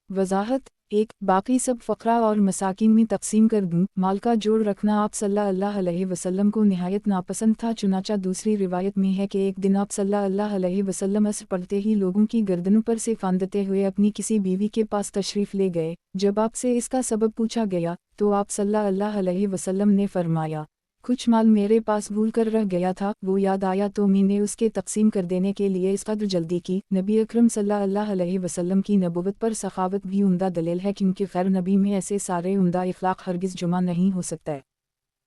وضاحت 1 باقی سب فقراء اور مساکین میں تقسیم کر دوں۔ مال کا جوڑ رکھنا آپ صلی اللہ علیہ وسلم کو نہایت ناپسند تھا، چنانچہ دوسری روایت میں ہے کہ ایک دن آپ صلی اللہ علیہ وسلم عصر پڑھتے ہی لوگوں کی گردنوں پر سے فاندتے ہوئے اپنی کسی بیوی کے پاس تشریف لے گئے۔ جب آپ سے اس کا سبب پوچھا گیا تو آپ صلی اللہ علیہ وسلم نے فرمایا، کچھ مال میرے پاس بھول کر رہ گیا تھا، وہ یاد آیا تو میں نے اس کے تقسیم کر دینے کے لیے اس قدر جلدی کی۔ نبی اکرم صلی اللہ علیہ وسلم کی نبوت پر سخاوت بھی عمدہ دلیل ہے، کیونکہ خیر نبی میں ایسے سارے عمدہ اخلاق ہرگز جمع نہیں ہو سکتا۔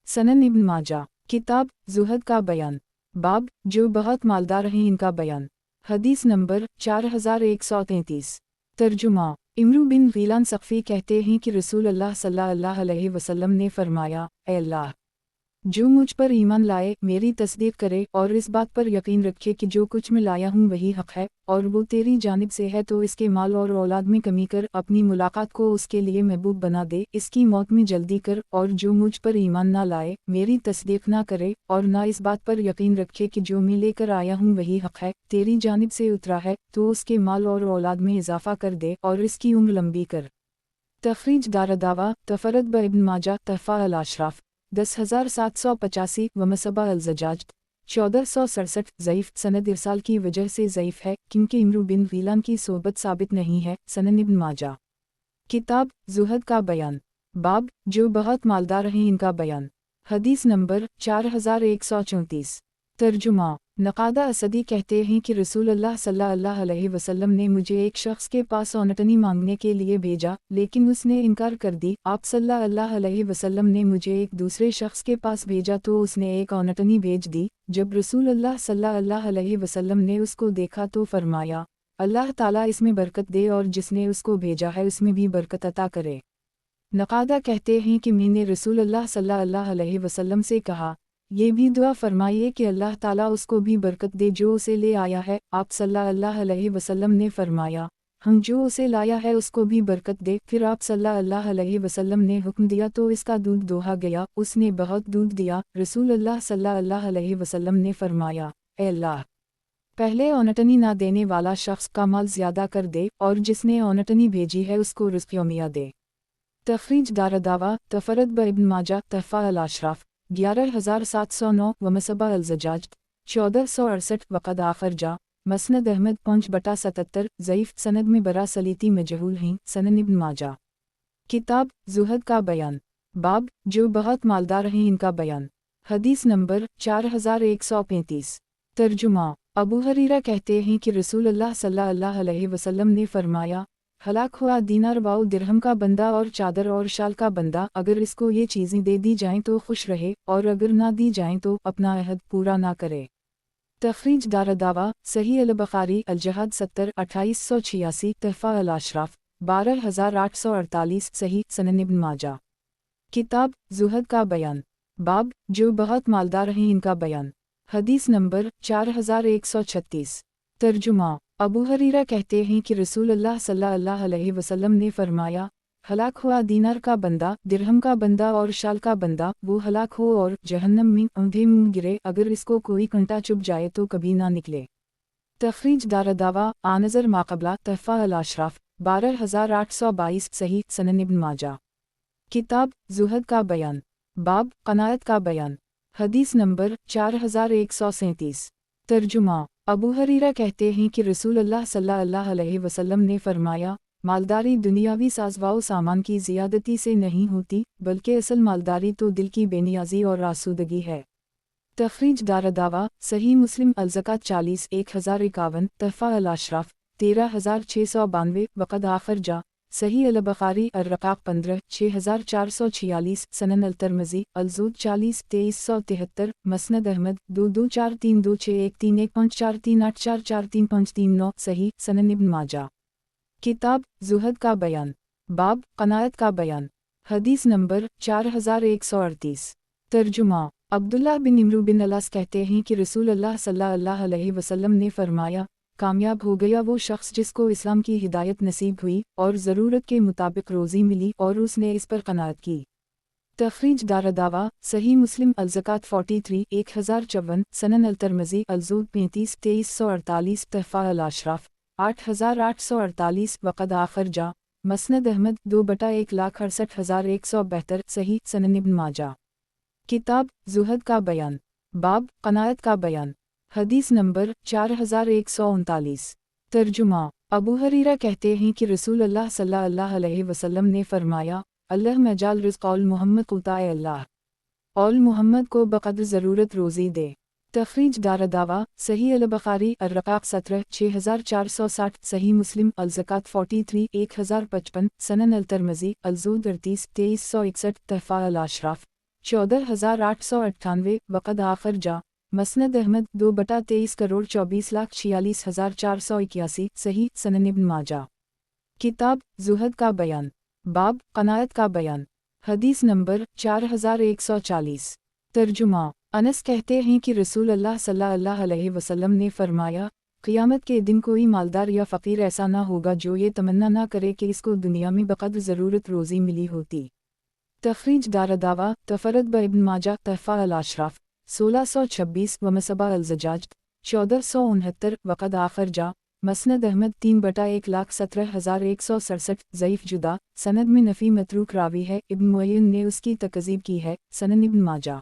سنن ابن ماجہ کتاب زہد کا بیان، باب جو بہت مالدار ہیں ان کا بیان۔ حدیث نمبر 4133۔ ترجمہ۔ عمرو بن غیلان ثقفی کہتے ہیں کہ رسول اللہ صلی اللہ علیہ وسلم نے فرمایا، اے اللہ، جو مجھ پر ایمان لائے میری تصدیق کرے اور اس بات پر یقین رکھے کہ جو کچھ میں لایا ہوں وہی حق ہے اور وہ تیری جانب سے ہے، تو اس کے مال اور اولاد میں کمی کر اپنی ملاقات کو اس کے لیے محبوب بنا دے، اس کی موت میں جلدی کر، اور جو مجھ پر ایمان نہ لائے میری تصدیق نہ کرے اور نہ اس بات پر یقین رکھے کہ جو میں لے کر آیا ہوں وہی حق ہے، تیری جانب سے اترا ہے، تو اس کے مال اور اولاد میں اضافہ کر دے اور اس کی عمر لمبی کر۔ تخریج دارالدوا تفرد ابن ماجہ تحفہ الاشراف 10785 ومصباح الزجاج 1467 ضعیف سند ارسال کی وجہ سے ضعیف ہے کیونکہ عمرو بن غیلان کی صحبت ثابت نہیں ہے۔ سنن ابن ماجہ کتاب زہد کا بیان، باب جو بہت مالدار ہیں ان کا بیان۔ حدیث نمبر 4134۔ ترجمہ۔ نقادہ اسدی کہتے ہیں کہ رسول اللہ صلی اللہ علیہ وسلم نے مجھے ایک شخص کے پاس اونٹنی مانگنے کے لیے بھیجا، لیکن اس نے انکار کر دی۔ آپ صلی اللہ علیہ وسلم نے مجھے ایک دوسرے شخص کے پاس بھیجا تو اس نے ایک اونٹنی بھیج دی۔ جب رسول اللہ صلی اللہ علیہ وسلم نے اس کو دیکھا تو فرمایا، اللہ تعالیٰ اس میں برکت دے اور جس نے اس کو بھیجا ہے اس میں بھی برکت عطا کرے۔ نقادہ کہتے ہیں کہ میں نے رسول اللہ صلی اللہ علیہ وسلم سے کہا، یہ بھی دعا فرمائیے کہ اللہ تعالیٰ اس کو بھی برکت دے جو اسے لے آیا ہے۔ آپ صلی اللہ علیہ وسلم نے فرمایا، ہم جو اسے لایا ہے اس کو بھی برکت دے۔ پھر آپ صلی اللہ علیہ وسلم نے حکم دیا تو اس کا دودھ دوہا گیا، اس نے بہت دودھ دیا۔ رسول اللہ صلی اللہ علیہ وسلم نے فرمایا، اے اللہ، پہلے اونٹنی نہ دینے والا شخص کا مال زیادہ کر دے اور جس نے اونٹنی بھیجی ہے اس کو رزق یومیہ دے۔ تخریج دارالدوا تفرد ابن ماجہ تحفہ الاشراف 11709 ومصباح الزجاج 1468 وقد آخر جا مسند احمد 5/77 ضعیف سند میں برا سلیتی مجہول ہیں۔ سنن ابن ماجہ کتاب زہد کا بیان، باب جو بہت مالدار ہیں ان کا بیان۔ حدیث نمبر 4135۔ ترجمہ۔ ابو ہریرہ کہتے ہیں کہ رسول اللہ صلی اللہ علیہ وسلم نے فرمایا، ہلاک ہوا دینار باؤ درہم کا بندہ اور چادر اور شال کا بندہ، اگر اس کو یہ چیزیں دے دی جائیں تو خوش رہے اور اگر نہ دی جائیں تو اپنا عہد پورا نہ کرے۔ تخریج دارالدوا صحیح البخاری الجہاد 70 2886 تحفہ الاشراف 12848 صحیح سنن ابن ماجہ کتاب زہد کا بیان، باب جو بہت مالدار ہیں ان کا بیان۔ حدیث نمبر 4136۔ ترجمہ۔ ابو ہریرہ کہتے ہیں کہ رسول اللہ صلی اللہ علیہ وسلم نے فرمایا، ہلاک ہوا دینار کا بندہ، درہم کا بندہ اور شال کا بندہ، وہ ہلاک ہو اور جہنم میں اندھے منہ گرے، اگر اس کو کوئی کنٹا چبھ جائے تو کبھی نہ نکلے۔ تخریج دارالدوا آنظر ماقبلہ تحفہ الاشراف 12822 صحیح سنن ابن ماجہ کتاب زہد کا بیان، باب قناعت کا بیان۔ حدیث نمبر 4137۔ ترجمہ۔ ابو ہریرہ کہتے ہیں کہ رسول اللہ صلی اللہ علیہ وسلم نے فرمایا، مالداری دنیاوی سازواؤ سامان کی زیادتی سے نہیں ہوتی، بلکہ اصل مالداری تو دل کی بے نیازی اور آسودگی ہے۔ تخریج دارالدوا صحیح مسلم الزکات 40 1051 تحفہ الاشراف 13692 وقد آخر جا صحیح البخاری الرقاق 15 6446 سنن الترمذی الزہد 40 2373 مسند احمد 224326131543844359 صحیح سنن ابن ماجہ کتاب زہد کا بیان باب قناعت کا بیان حدیث نمبر 4138 ترجمہ عبداللہ بن عمرو بن العاص کہتے ہیں کہ رسول اللہ صلی اللہ علیہ وسلم نے فرمایا، کامیاب ہو گیا وہ شخص جس کو اسلام کی ہدایت نصیب ہوئی اور ضرورت کے مطابق روزی ملی اور اس نے اس پر قناعت کی۔ تخریج دارالدعویٰ صحیح مسلم الزکوٰۃ 43 1054 سنن الترمذی الزہد 35 2348 تحفہ الاشراف 8848 وقد آخر جا مسند احمد 2/1,68,172 صحیح سنن ابن ماجہ کتاب زہد کا بیان باب قناعت کا بیان حدیث نمبر 4139 ترجمہ ابو ہریرہ کہتے ہیں کہ رسول اللہ صلی اللہ علیہ وسلم نے فرمایا، اللہ مجال رزق اول محمد قطع اللہ، اول محمد کو بقدر ضرورت روزی دے۔ تخریج دارالدعویٰ صحیح البخاری الرقاق 17 6460 صحیح مسلم الزکوٰۃ 43 1055 سنن الترمذی الزہد 38 2361 تحفہ الاشراف 14898 وقد آخر جا مسند احمد 2/23,24,46,481 صحیح سنن ابن ماجہ کتاب زہد کا بیان باب قناعت کا بیان حدیث نمبر 4140 ترجمہ انس کہتے ہیں کہ رسول اللہ صلی اللہ علیہ وسلم نے فرمایا، قیامت کے دن کوئی مالدار یا فقیر ایسا نہ ہوگا جو یہ تمنا نہ کرے کہ اس کو دنیا میں بقدر ضرورت روزی ملی ہوتی۔ تخریج دارالدعویٰ تفرد ابن ماجہ تحفہ الاشراف 1626 ومصبہ الزجاج 1469 وقد آخر جا مسند احمد 3/1,17,167 ضعیف جدا سند میں نفی متروک راوی ہے، ابن معین نے اس کی تکذیب کی ہے، سنن ابن ماجہ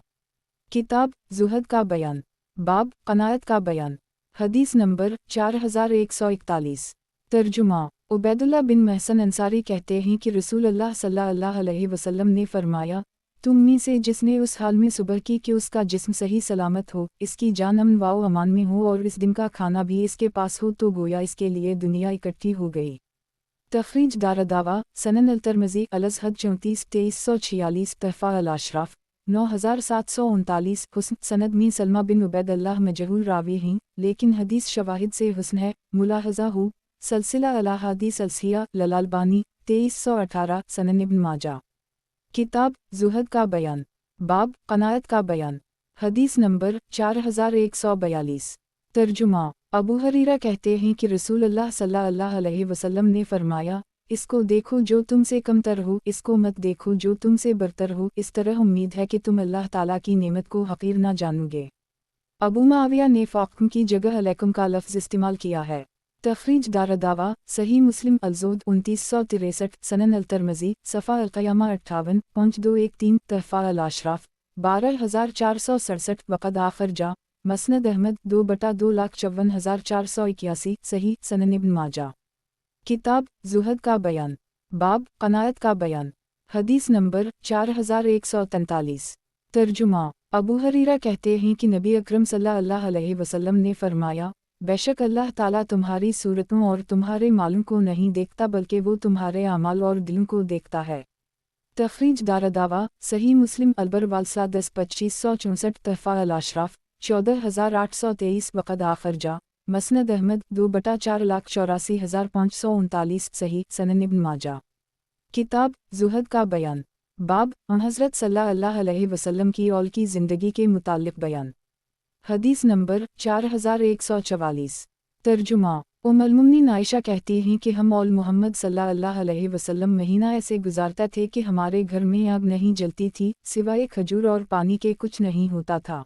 کتاب زہد کا بیان باب قناعت کا بیان حدیث نمبر 4141 ترجمہ عبید اللہ بن محسن انصاری کہتے ہیں کہ رسول اللہ صلی اللہ علیہ وسلم نے فرمایا، تم میں سے جس نے اس حال میں صبح کی کہ اس کا جسم صحیح سلامت ہو، اس کی جان امن و امان میں ہو اور اس دن کا کھانا بھی اس کے پاس ہو تو گویا اس کے لیے دنیا اکٹھی ہو گئی۔ تخریج دارالدعویٰ سنن الترمذی الازہد 34 2346 تحفہ الاشراف 9739 حسن سند میں سلمہ بن عبید اللہ مجہول راوی ہیں، لیکن حدیث شواہد سے حسن ہے، ملاحظہ ہو سلسلہ الاحادیث الصحیحہ للالبانی 2318 سنن ابن ماجہ کتاب زہد کا بیان باب قناعت کا بیان حدیث نمبر 4142 ترجمہ ابو ہریرہ کہتے ہیں کہ رسول اللہ صلی اللہ علیہ وسلم نے فرمایا، اس کو دیکھو جو تم سے کم تر ہو، اس کو مت دیکھو جو تم سے برتر ہو، اس طرح امید ہے کہ تم اللہ تعالیٰ کی نعمت کو حقیر نہ جانو گے۔ ابو معاویہ نے فاقم کی جگہ علیکم کا لفظ استعمال کیا ہے۔ تخریج دارالدعویٰ صحیح مسلم الزہد 2963 سنن الترمذی صفحہ القیامہ 58 5213 تحفہ الاشراف 12467 وقد آخر جا مسند احمد 2/2,54,481 صحیح سنن ابن ماجہ کتاب زہد کا بیان باب قناعت کا بیان حدیث نمبر 4143 ترجمہ ابو ہریرہ کہتے ہیں کہ نبی اکرم صلی اللہ علیہ وسلم نے فرمایا، بے شک اللہ تعالیٰ تمہاری صورتوں اور تمہارے مالوں کو نہیں دیکھتا بلکہ وہ تمہارے اعمال اور دلوں کو دیکھتا ہے۔ تخریج دارالدعویٰ صحیح مسلم البروالسا 10/2564 تحفہ الاشراف 14823 وقد آخر جا مسند احمد 2/4,84,539 صحیح سنن ابن ماجہ کتاب زہد کا بیان باب حضرت صلی اللہ علیہ وسلم کی اول کی زندگی کے متعلق بیان حدیث نمبر 4144 ترجمہ المؤمنین عائشہ کہتی ہیں کہ ہم اول محمد صلی اللہ علیہ وسلم مہینہ ایسے گزارتا تھے کہ ہمارے گھر میں آگ نہیں جلتی تھی سوائے کھجور اور پانی کے کچھ نہیں ہوتا تھا۔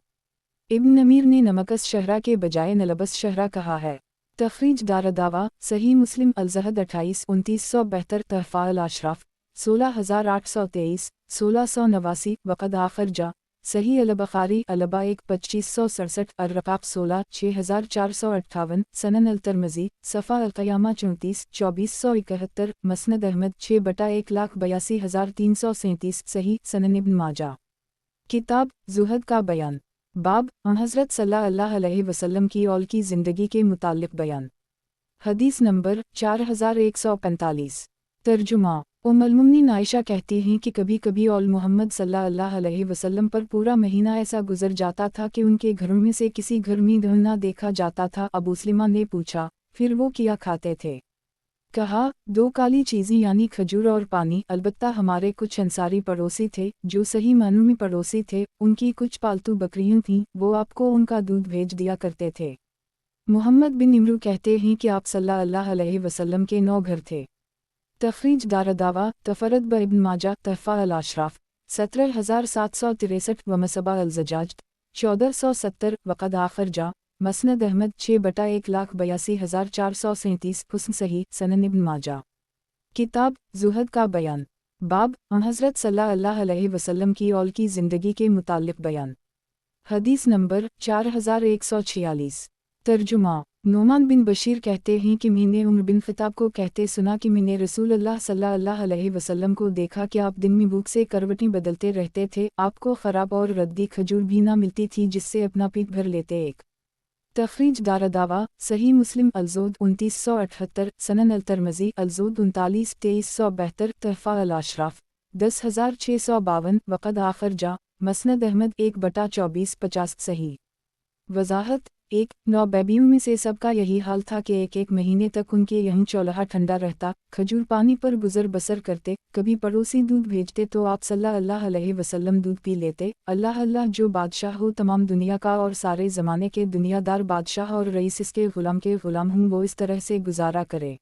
ابن نمیر نے نمکس شہرہ کے بجائے نلبس شہرہ کہا ہے۔ تخریج دارالدعویٰ صحیح مسلم الزہد 28 2972 تحفہ الاشراف 16823 1689 وقد آخر جا صحیح البخاری البا 1/2567 الرقاق 16 6458 سنن الترمذی صفحہ القیامہ 34 2471 مسند احمد 6/1,82,337 صحیح سنن ابن ماجہ کتاب زہد کا بیان باب حضرت صلی اللہ علیہ وسلم کی اول کی زندگی کے متعلق بیان حدیث نمبر 4145 तर्जुमा उम्मुल-मोमिनीन आयशा कहती हैं कि कभी कभी औल मोहम्मद सल्लल्लाहु अलैहि वसल्लम पर पूरा महीना ऐसा गुजर जाता था कि उनके घरों में से किसी घर में धन ना देखा जाता था। अबू सलीमा ने पूछा, फिर वो क्या खाते थे? कहा, दो काली चीज़ें यानी खजूर और पानी। अलबत्ता हमारे कुछ अंसारी पड़ोसी थे जो सही मानों में पड़ोसी थे, उनकी कुछ पालतू बकरियां थीं, वो आपको उनका दूध भेज दिया करते थे। मोहम्मद बिन इमरू कहते हैं कि आप सल्लल्लाहु अलैहि वसल्लम के 9 घर थे। तखरीज दारदावा तफरत ब इब्न माजा तहफ़ा अल-अशराफ 17763 व मसबा अल-ज़जाज 1470 वक़द आखर जा मसनद अहमद 6/1,82,437 हुस्न सही सनन इब्न माजा। किताब ज़ुहद का बयान बाब हज़रत सल्लल्लाहु अलैहि वसल्लम की औल की ज़िंदगी के मुताल्लिक़ बयान। हदीस नंबर 4146। तर्जुमा नोमान बिन बशीर कहते हैं कि मैंने उमर बिन ख़त्ताब को कहते सुना कि मैंने रसूलुल्लाह सल्लल्लाहु अलैहि वसल्लम को देखा कि आप दिन में भूख से करवटें बदलते रहते थे, आपको ख़राब और रद्दी खजूर भी ना मिलती थी जिससे अपना पेट भर लेते। एक तखरीज दारदावा सही मुस्लिम अलजोद 2978 सनन अल-तिरमिज़ी अलजोद 39-2372 तहफ़ा अल-अशराफ 10652 वक़द आखर जा मसनद अहमद 1/2450 सही। वज़ाहत 1 9 बेबियों में से सबका यही हाल था कि एक महीने तक उनके यहीं चौल्हा ठंडा रहता, खजूर पानी पर गुजर बसर करते। कभी पड़ोसी दूध भेजते तो आप सल्लल्लाहु अलैहि वसल्लम दूध पी लेते। अल्लाह अल्लाह जो बादशाह हो तमाम दुनिया का और सारे ज़माने के दुनियादार बादशाह और रईस इसके ग़ुलाम के ग़ुलाम हूँ, वो इस तरह से गुजारा करे।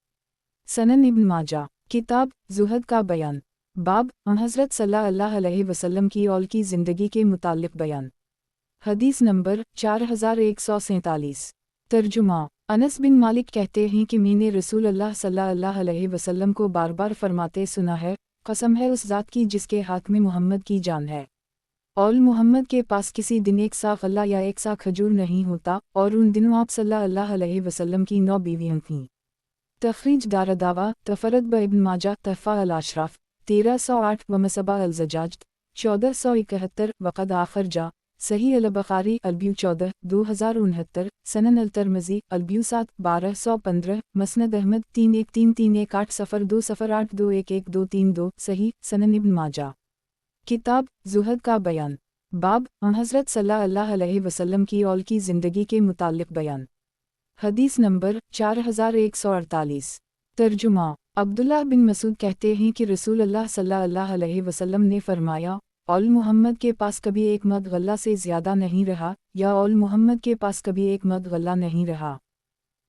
सनन इब्न माजा। किताब ज़ुहद का बयान बाब हज़रत सल्लल्लाहु अलैहि वसल्लम की औल की ज़िंदगी के मुताल्लिक़ बयान। हदीस नंबर 4147। तर्जुमा अनस बिन मालिक कहते हैं कि मैंने रसूलुल्लाह सल्लल्लाहु अलैहि वसल्लम को बार बार फरमाते सुना है, कसम है उस ज़ात की जिसके हाथ में मोहम्मद की जान है। औल मोहम्मद के पास किसी दिन एक सा गल्ला या एक सा खजूर नहीं होता, और उन दिनों आप सल्लल्लाहु अलैहि वसल्लम की 9 बीवियां थीं। तखरीज दारदावा तफरत ब इब्न माजा तहफ़ा अल-अशराफ 1308 व मसबा अल-ज़जाज 1471 वक़द आखर जा सही अल-बुख़ारी अलब्यू 14 2069 सनन अल-तिरमिज़ी अलब्यू 7 1215 मसनद अहमद 313318 0 सही सनन इब्न माजा। किताब ज़ुहद का बयान बाब हज़रत सल्लल्लाहु अलैहि वसल्लम की औल की ज़िंदगी के मुताल्लिक़ बयान। हदीस नंबर 4148। तर्जुमा अब्दुल्लाह बिन मसूद कहते हैं कि रसूलुल्लाह सल्लल्लाहु अलैहि वसल्लम ने फरमाया, औल मोहम्मद के पास कभी एक मद गल्ला से ज़्यादा नहीं रहा, या औल मोहम्मद के पास कभी एक मद गल्ला नहीं रहा।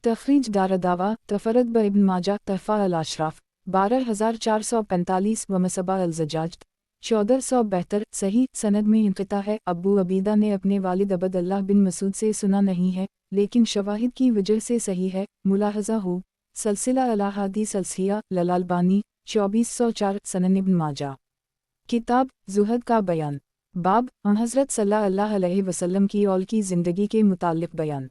तखरीज दारदावा तफरत ब इब्न माजा तहफ़ा अल-अशराफ 12445 व मसबा अल-ज़जाज 1472 सही सनद में इंक़िता है। अबू अबीदा ने अपने वालिद अब्दुल्लाह बिन मसूद से सुना नहीं है, लेकिन शवाहिद की वजह से सही है। मुलाहज़ा हो सलसिला अल-अहादीस अल-सहीहा लल-अल्बानी 2404 सनन इब्न माजा। किताब ज़ुहद का बयान बाब हज़रत सल्लल्लाहु अलैहि वसल्लम की औल की ज़िंदगी के मुताल्लिक़ बयान।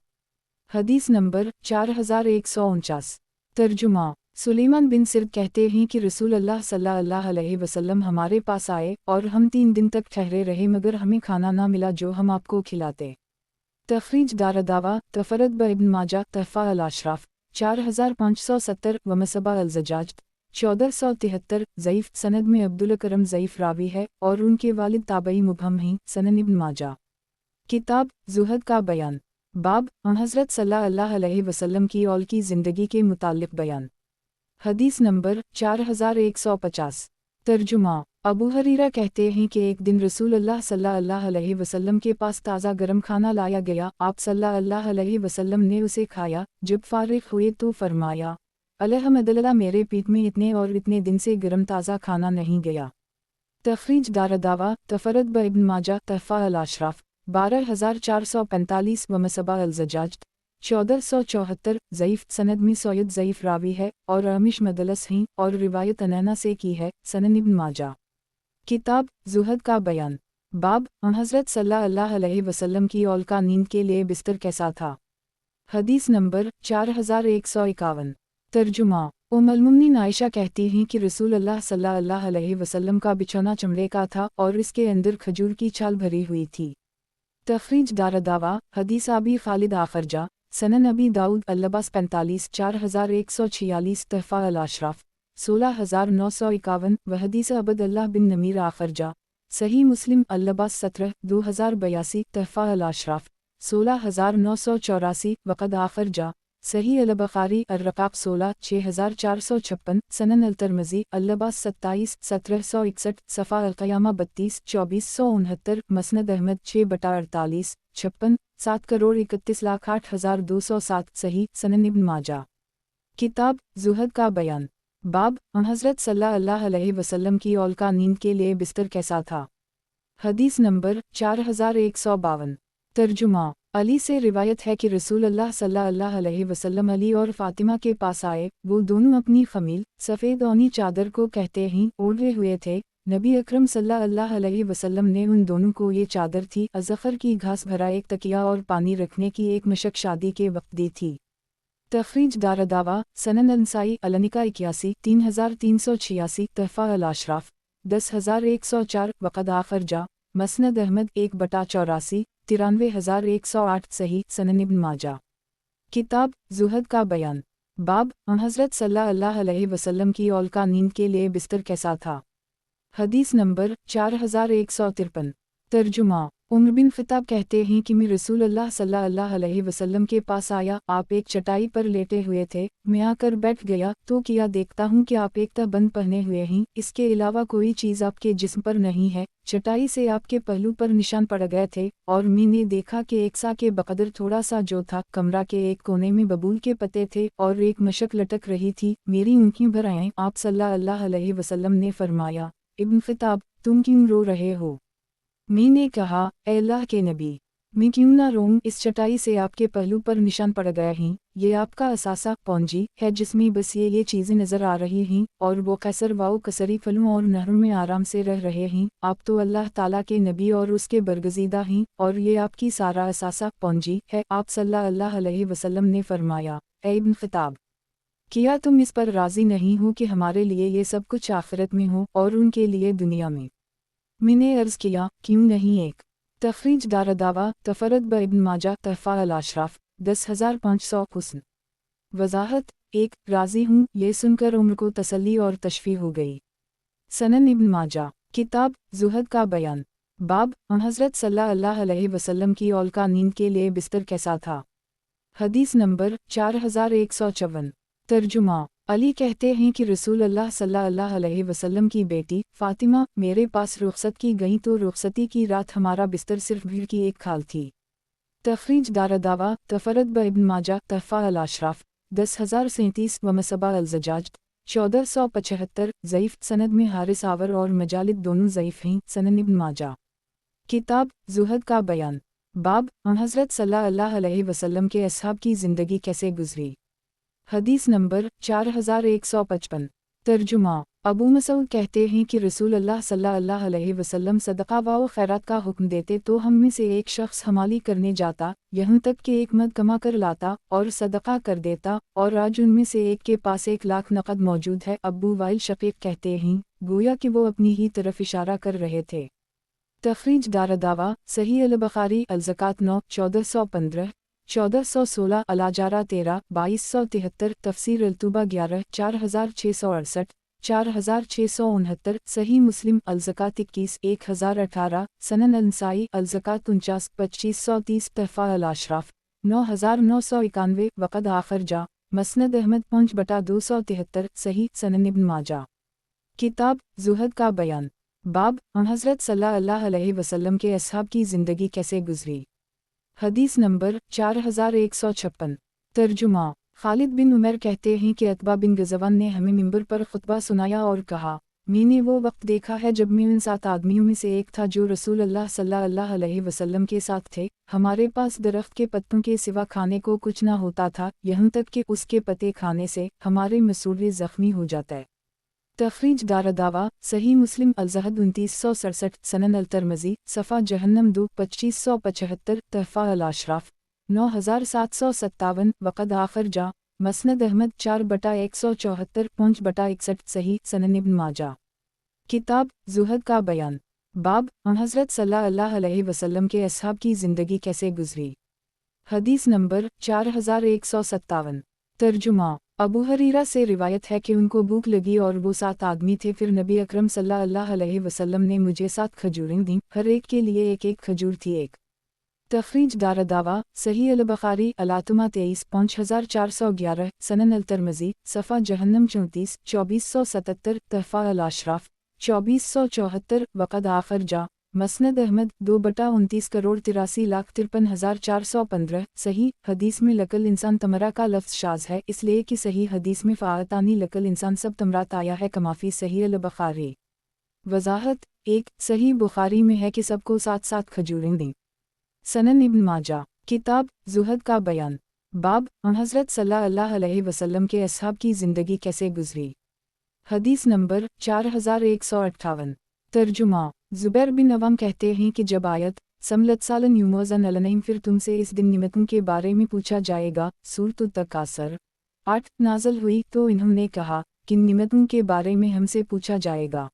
हदीस नंबर 4149। तर्जुमा सुलेमान बिन सिर्द कहते हैं कि रसूलुल्लाह सल्लल्लाहु अलैहि वसल्लम हमारे पास आए और हम 3 दिन तक ठहरे रहे, मगर हमें खाना ना मिला जो हम आपको खिलाते। तखरीज दारदावा तफरत ब इब्न माजा तहफ़ा अल-अशराफ 4570 व मसबा अल-ज़जाज 1473 ज़ईफ़ सनद में अब्दुल करम ज़ईफ़ रावी है और उनके वालिद ताबई मुबहम हैं। सनन इब्न माजा। किताब ज़ुहद का बयान बाब हज़रत सल्लल्लाहु अलैहि वसल्लम की औल की ज़िंदगी के मुताल्लिक़ बयान। हदीस नंबर 4150। तर्जुमा अबू हरीरा कहते हैं कि एक दिन रसूलुल्लाह सल्लल्लाहु अलैहि वसल्लम के पास ताज़ा गरम खाना लाया गया। आप सल्लल्लाहु अलैहि वसल्लम ने उसे खाया। जब फारिग हुए तो फरमाया, अल्हम्दुलिल्लाह मेरे पेट में इतने और इतने दिन से गरम ताज़ा खाना नहीं गया। तखरीज दारदावा तफरत ब इब्न माजा तहफ़ा अल-अशराफ 12445 व मसबा अल-ज़जाज 1474 ज़ईफ़ सनद में सैयद ज़ईफ़ रावी है और अमिश मदलस हैं और रिवायत अनैना से की है। सनन इब्न माजा। किताब ज़ुहद का बयान बाब हज़रत सल्लल्लाहु अलैहि वसल्लम की औल का नींद के लिए बिस्तर कैसा था। हदीस नंबर 4151। तर्जुमा उम्मुल-मोमिनीन आयशा कहती हैं कि रसूलुल्लाह सल्लल्लाहु अलैहि वसल्लम का बिछौना चमड़े का था और इसके अंदर खजूर की छाल भरी हुई थी। तखरीज दारदावा हदीस अबी खालिद आखरजा सनन अबी दाऊद अल-लबास 45 4146 तहफ़ा अल-अशराफ 16,951 व हदीस अबदल्लाह बिन नमीर आखरजा। सही मुस्लिम अल्लबास 17 2082 तहफ़ा अल-अशराफ 16,984 वक़द आखरजा। सही अल-बुख़ारी अर-रक़ाक़ 16 6456 सनन अल-तिर्मिज़ी अल्लबास 27 1761 सफ़ा अल-क़ियामा 32 2469 मसनद अहमद 6/48 56 7,31,08,207 सही सनन इब्न माजा। किताब ज़ुहद का बयान। बाब हज़रत सल्लल्लाहु अलैहि वसल्लम की औल का नींद के लिए बिस्तर कैसा था। हदीस नंबर 4152। तर्जुमा। अली से रिवायत है कि रसूलुल्लाह सल्लल्लाहु अलैहि वसल्लम अली और फ़ातिमा के पास आए, वो दोनों अपनी ख़मील सफ़ेद ओनी चादर को कहते ही ओढ़े हुए थे। नबी अकरम सल्लल्लाहु अलैहि वसल्लम ने उन दोनों को ये चादर थी अज़फ़र की घास भरा एक तकिया और पानी रखने की एक मशक शादी के वक्त दी थी। तख़रीज दारदावा सनन अंसाई अलनिका 81 3386 तहफ़ा अल-अशराफ 10,104 वक़द आखरजा। मसनद अहमद 1/84 93,108 सही सनन इब्न माजा। किताब ज़ुहद का बयान। बाब हज़रत सल्लल्लाहु अलैहि वसल्लम की औल का नींद के लिए बिस्तर कैसा था। हदीस नंबर 4153। तर्जुमा। उमर बिन ख़िताब कहते हैं कि मैं रसूलुल्लाह सल्लल्लाहु अलैहि वसल्लम के पास आया, आप एक चटाई पर लेटे हुए थे, मैं आकर बैठ गया तो किया देखता हूँ कि आप एक तहबंद पहने हुए हैं, इसके अलावा कोई चीज़ आपके जिस्म पर नहीं है। चटाई से आपके पहलू पर निशान पड़ गए थे और मैंने देखा कि एक सा के बकदर थोड़ा सा जो था, कमरा के एक कोने में बबूल के पत्ते थे और एक मशक लटक रही थी, मेरी आँखें भर आईं। आप सल्लल्लाहु अलैहि वसल्लम ने फरमाया, इब्न ख़िताब तुम क्यों रो रहे हो। मैंने कहा, ए अल्लाह के नबी, मैं क्यों ना रोऊं, इस चटाई से आपके पहलू पर निशान पड़ गए हैं, ये आपका असासा पौंजी है जिसमें बस ये चीज़ें नज़र आ रही हैं और वो कैसर वाओ कसरी फलों और नहरों में आराम से रह रहे हैं। आप तो अल्लाह ताला के नबी और उसके बरगज़ीदा हैं और ये आपकी सारा असासा पौंजी है। आप सल्लल्लाहु अलैहि वसल्लम ने फरमाया, ए इब्न ख़िताब, क्या तुम इस पर राज़ी नहीं हो कि हमारे लिए ये सब कुछ आखिरत में हो और उनके लिए दुनिया में। मैंने अर्ज़ किया, क्यों नहीं। एक तख़रीज दारदावा तफ़रद ब इब्न माजा तहफ़ा अल-अशराफ 10,500 हुस्न। वज़ाहत। एक राज़ी हूँ, ये सुनकर उम्र को तसल्ली और तशफ़ी हो गई। सनन इब्न माजा। किताब ज़ुहद का बयान। बाब हज़रत सल्लल्लाहु अलैहि वसल्लम की औल का नींद के लिए बिस्तर कैसा था। हदीस नंबर 4154। तर्जुमा। अली कहते हैं कि रसूलुल्लाह सल्लल्लाहु अलैहि वसल्लम की बेटी फ़ातिमा मेरे पास रुख़सत की गईं तो रुख़सती की रात हमारा बिस्तर सिर्फ भीड़ की एक खाल थी। तख़रीज दारदावा तफ़रद ब इब्न माजा तहफ़ा अल-अशराफ 10,037 व मसबा अल-ज़जाज 1475 ज़ईफ़ सनद में हारिस आवर और मजालिद दोनों ज़ईफ़ हैं। सनन इब्न माजा। किताब ज़ुहद का बयान। बाब हज़रत सल्लल्लाहु अलैहि वसल्लम के असहाब की ज़िंदगी कैसे गुज़री। हदीस नंबर 4155। तर्जुमा। अबू मसूद कहते हैं कि रसूलुल्लाह सल्लल्लाहु अलैहि वसल्लम सदक़ा व खैरात का हुक्म देते तो हम में से एक शख्स हमाली करने जाता, यहाँ तक कि एक मद कमा कर लाता और सदक़ा कर देता, और आज उनमें से एक के पास 1,00,000 नक़द मौजूद है। अबू वाइल शक़ीक़ कहते हैं, गोया कि वो अपनी ही तरफ इशारा कर रहे थे। तख़रीज दारदावा सही अल-बुख़ारी अल-ज़कात 9 1415 1416 अल-अजारा 13 2273 तफ़सीर अल-तुबा 11 4668 4669 सही मुस्लिम अल-ज़कात 21 1018 सनन अल-नसाई अल-ज़कात 49 2530 तहफ़ा अल-अशराफ 9991 वक़द आखरजा। मसनद अहमद 5/273 सही सनन इब्न माजा। किताब ज़ुहद का बयान। बाब हज़रत सल्लल्लाहु अलैहि वसल्लम के असहाब की ज़िंदगी कैसे गुज़री। हदीस नंबर 4156। तर्जुमा। खालिद बिन उमर कहते हैं कि अतबा बिन गज़वान ने हमें मिंबर पर खुतबा सुनाया और कहा, मैंने वो वक्त देखा है जब मैं उन 7 आदमियों में से एक था जो रसूलुल्लाह सल्लल्लाहु अलैहि वसल्लम के साथ थे। हमारे पास दरख्त के पत्तों के सिवा खाने को कुछ ना होता था, यहाँ तक कि उसके पत्ते खाने से हमारे मसूड़े ज़ख्मी हो जाते। तख़रीज दारदावा सही मुस्लिम अल-ज़हद 2967 सनन अल-तिर्मिज़ी सफ़ा जहन्नम 2 2575 तहफ़ा अल-अशराफ 9757 वक़द आखरजा। मसनद अहमद 4/174 5/61 सही सनन इब्न माजा। किताब ज़ुहद का बयान। बाब हज़रत सल्लल्लाहु अलैहि वसल्लम के असहाब की ज़िंदगी कैसे गुज़री। हदीस नंबर 4157। तर्जुमा अबू हरीरा से रिवायत है कि उनको भूख लगी और वो 7 आदमी थे। फिर नबी अकरम सल्लल्लाहु अलैहि वसल्लम ने मुझे 7 खजूरें दीं, हर एक के लिए एक एक खजूर थी। एक तखरीज दारदावा सही अल बुखारी अलातुमा 23 5411 सनन अल तरमजी सफ़ा जहन्नम 34 2477 तहफ़ा अल अशराफ 2474 वक़द आखर जा मसनद अहमद 2/29 करोड़ 83,53,415 सही हदीस में लकल इंसान तमरा का लफ्ज़ शाज़ है, इसलिए कि सही हदीस में फ़ाअतानी लकल इंसान सब तमरात आया है कमाफ़ी सही अल बुखारी। वज़ाहत 1 सही बुखारी में है कि सबको 7-7 खजूरें दें। सनन इब्न माजा किताब ज़ुहद का बयान बाब हज़रत सल्लल्लाहु अलैहि वसल्लम के असहाब की ज़िंदगी कैसे गुजरी। हदीस नंबर 4158 तर्जुमा ज़ुबैर बिन अवाम कहते हैं कि जब आयत समलतसालन युमोज़न अलनईम फिर तुमसे इस दिन निमतों के बारे में पूछा जाएगा सूरत तकासर 8 नाज़ल हुई तो इन्होंने कहा किन निमतों के बारे में हमसे पूछा जाएगा।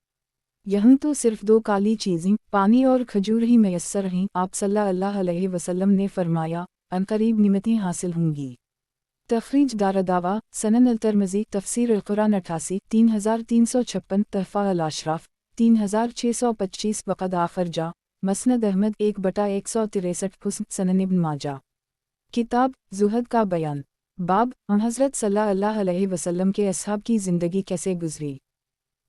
यहाँ तो सिर्फ 2 काली चीज़ें पानी और खजूर ही मैसर हैं। आप सल्लल्लाहु अलैहि वसल्लम ने फरमाया अनकरीब निमतें हासिल होंगी। तखरीज दारदावा सनन अल तरमजी तफसीर अल कुरान 88 3356 तहफ़ा अल अशराफ 3625 वक़द आखर जा मसनद अहमद 1/163 हुस्न सनन इब्न माजा किताब ज़ुहद का बयान बाब हज़रत सल्लल्लाहु अलैहि वसल्लम के असहाब की ज़िंदगी कैसे गुजरी।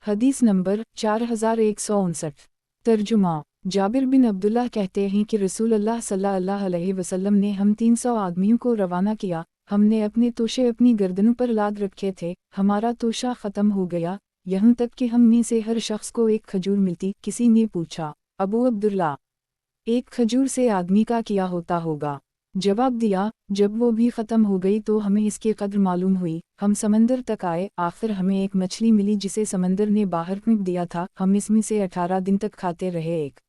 हदीस नंबर 4159 तर्जुमा जाबिर बिन अब्दुल्लाह कहते हैं कि रसूलुल्लाह सल्लल्लाहु अलैहि वसल्लम ने हम 300 आदमियों को रवाना किया। हमने अपने तोशे अपनी गर्दनों पर लाद रखे थे, हमारा तोशा ख़त्म हो गया, यहाँ तक कि हम में से हर शख्स को एक खजूर मिलती। किसी ने पूछा अबू अब्दुल्ला एक खजूर से आदमी का क्या होता होगा। जवाब दिया जब वो भी ख़त्म हो गई तो हमें इसकी कद्र मालूम हुई। हम समंदर तक आए, आखिर हमें एक मछली मिली जिसे समंदर ने बाहर फेंक दिया था। हम इसमें से 18 दिन तक खाते रहे। एक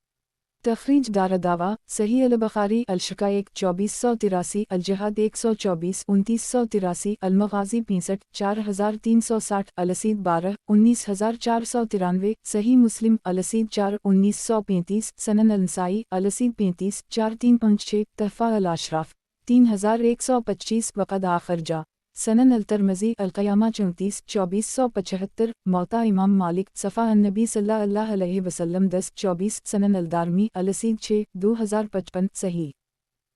तखरीज दारदावा सही अल बुखारी अल-शिका 1 2483 अल-जहाद 124 2983 अल-मग़ाज़ी 65 4360 अल-असीद 12 19493 सही मुस्लिम अल-असीद 4 1935 सनन अल-नसाई अल-असीद 35 4356 तहफ़ा अल-अशराफ 3125 वक़द आखर जा सनन अल-तरमज़ी अल-क़यामा 34 2475 मौता इमाम मालिक सफ़ा अन-नबी सल्लल्लाहु अलैहि वसल्लम 10 24 सनन अल-दारमी अल-असीद 6 2055 सही।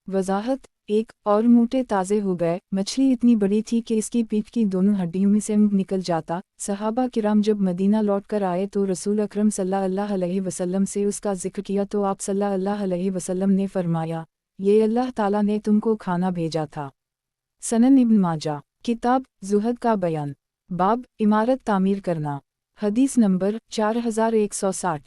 वज़ाहत 1 और मूटे ताज़े हो गए। मछली इतनी बड़ी थी कि इसकी पीठ की दोनों हड्डियों में से ऊँग निकल जाता। सहाबा किराम जब मदीना लौट कर आए तो रसूल अकरम सल्लल्लाहु अलैहि वसल्लम से उसका जिक्र किया तो आप सल्लल्लाहु अलैहि वसल्लम ने फरमाया ये अल्लाह ताला ने तुमको खाना भेजा था। सनन इब्न माजा किताब ज़ुहद का बयान बाब इमारत तामीर करना हदीस नंबर 4160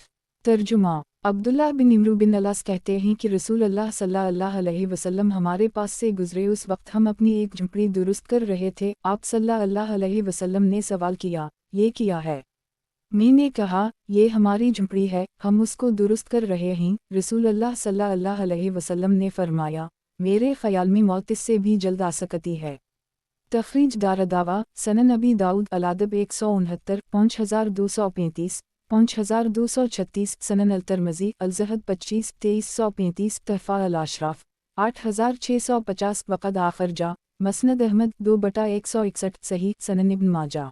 तर्जुमा अब्दुल्लाह बिन इमरू बिन अलास कहते हैं कि रसूलुल्लाह सल्लल्लाहु अलैहि वसल्लम हमारे पास से गुजरे। उस वक्त हम अपनी एक झुंपड़ी दुरुस्त कर रहे थे। आप सल्लल्लाहु अलैहि वसल्लम ने सवाल किया ये क्या है। मैंने कहा ये हमारी झुंपड़ी है, हम उसको दुरुस्त कर रहे हैं। रसूलुल्लाह सल्लल्लाहु अलैहि वसल्लम ने फरमाया मेरे ख़याल में मौत इससे भी जल्द आ सकती है। तखरीज दारदावा सनन अबी दाऊद अलादब 169 5235 5236 सनन अल-तरमज़ी अल-ज़हद 25 2335 तहफ़ा अल-अशराफ 8650 वक़द आखर जा मसनद अहमद 2/161 सही सनन इब्न माजा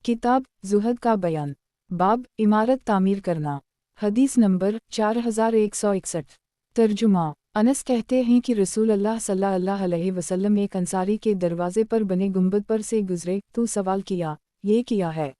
किताब ज़ुहद का बयान बाब इमारत तामीर करना हदीस नंबर 4161 तर्जुमा अनस कहते हैं कि रसूलुल्लाह सल्लल्लाहु अलैहि वसल्लम एक अंसारी के दरवाज़े पर बने गुंबद पर से गुजरे तो सवाल किया ये क्या है।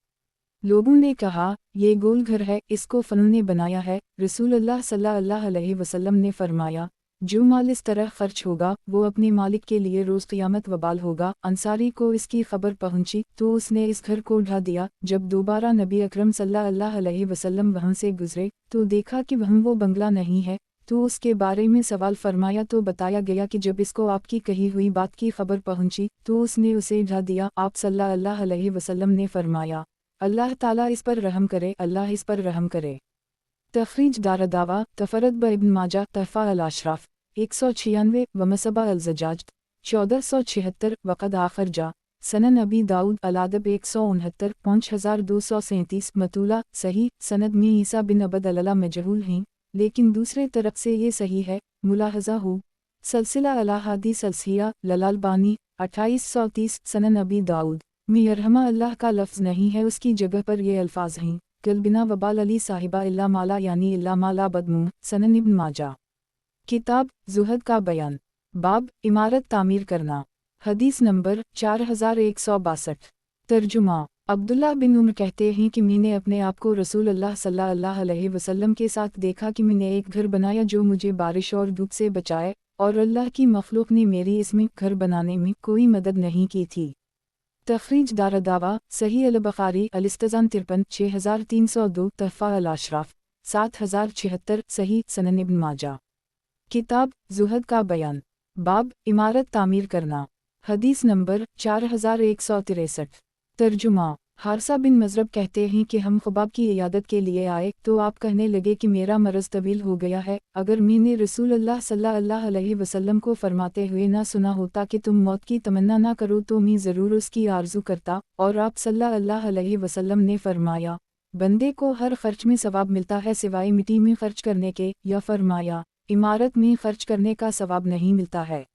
लोगों ने कहा ये गोल घर है, इसको फलों ने बनाया है। रसूलुल्लाह सल्लल्लाहु अलैहि वसल्लम ने फरमाया जो माल इस तरह खर्च होगा वो अपने मालिक के लिए रोज़ क़यामत वबाल होगा। अंसारी को इसकी खबर पहुंची तो उसने इस घर को ढा दिया। जब दोबारा नबी अकरम सल्लल्लाहु अलैहि वसल्लम वहाँ से गुजरे तो देखा कि वहाँ वो बंगला नहीं है, तो उसके बारे में सवाल फरमाया तो बताया गया कि जब इसको आपकी कही हुई बात की खबर पहुंची तो उसने उसे ढा दिया। आप सल्लल्लाहु अलैहि वसल्लम ने फरमाया अल्लाह ताला इस पर रहम करे, अल्लाह इस पर रहम करे। तखरीज दारदावा तफरद ब इब्न माजा तहफ़ा अल-अशराफ 196 वमसबा अल-ज़जाज 1476 वक़द आखर जा सनन अबी दाऊद अलादब 169 5237 मतूला सही। सनद में ईसा बिन अबद अल्ला मजहूल हैं लेकिन दूसरे तरफ से ये सही है। मुलाहज़ा हो सलसिला अला हादी सलसिया ललालबानी 2830 सनन अबी दाऊद में यरहमा अल्लाह का लफ्ज़ नहीं है, उसकी जगह पर ये अल्फाज हैं, कल बिना वबाल अली साहिबा इल्ला माला यानी इल्ला माला बदमू। सनन इब्न माजा। किताब ज़ुहद का बयान। बाब इमारत तामीर करना। हदीस नंबर 4162। तर्जुमा। अब्दुल्लाह बिन उम्र कहते हैं कि मैंने अपने आप को रसूल अल्लाह सल्लल्लाहु अलैहि वसल्लम के साथ देखा कि मैंने एक घर बनाया जो मुझे बारिश और धूप से बचाए, और अल्लाह की मखलूक ने मेरी इसमें घर बनाने में कोई मदद नहीं की थी। तखरीज दारदावा सही अल बुखारी अल-इस्तिज़ान 53 6302 तहफ़ा अल-अशराफ 7076 सही सनन इब्न माजा। किताब ज़ुहद का बयान। बाब इमारत तामीर करना। हदीस नंबर 4163। तर्जुमा। हारसा बिन मज़रब कहते हैं कि हम ख़ुबाब की इयादत के लिए आए तो आप कहने लगे कि मेरा मरज़ तवील हो गया है, अगर मैंने रसूल अल्लाह सल्लल्लाहु अलैहि वसल्लम को फरमाते हुए ना सुना होता कि तुम मौत की तमन्ना ना करो तो मैं ज़रूर उसकी आरज़ू करता, और आप सल्लल्लाहु अलैहि वसल्लम ने फरमाया, बंदे को हर खर्च में सवाब मिलता है सिवाय मिट्टी में खर्च करने के, या फरमाया, इमारत में खर्च करने का सवाब नहीं मिलता है।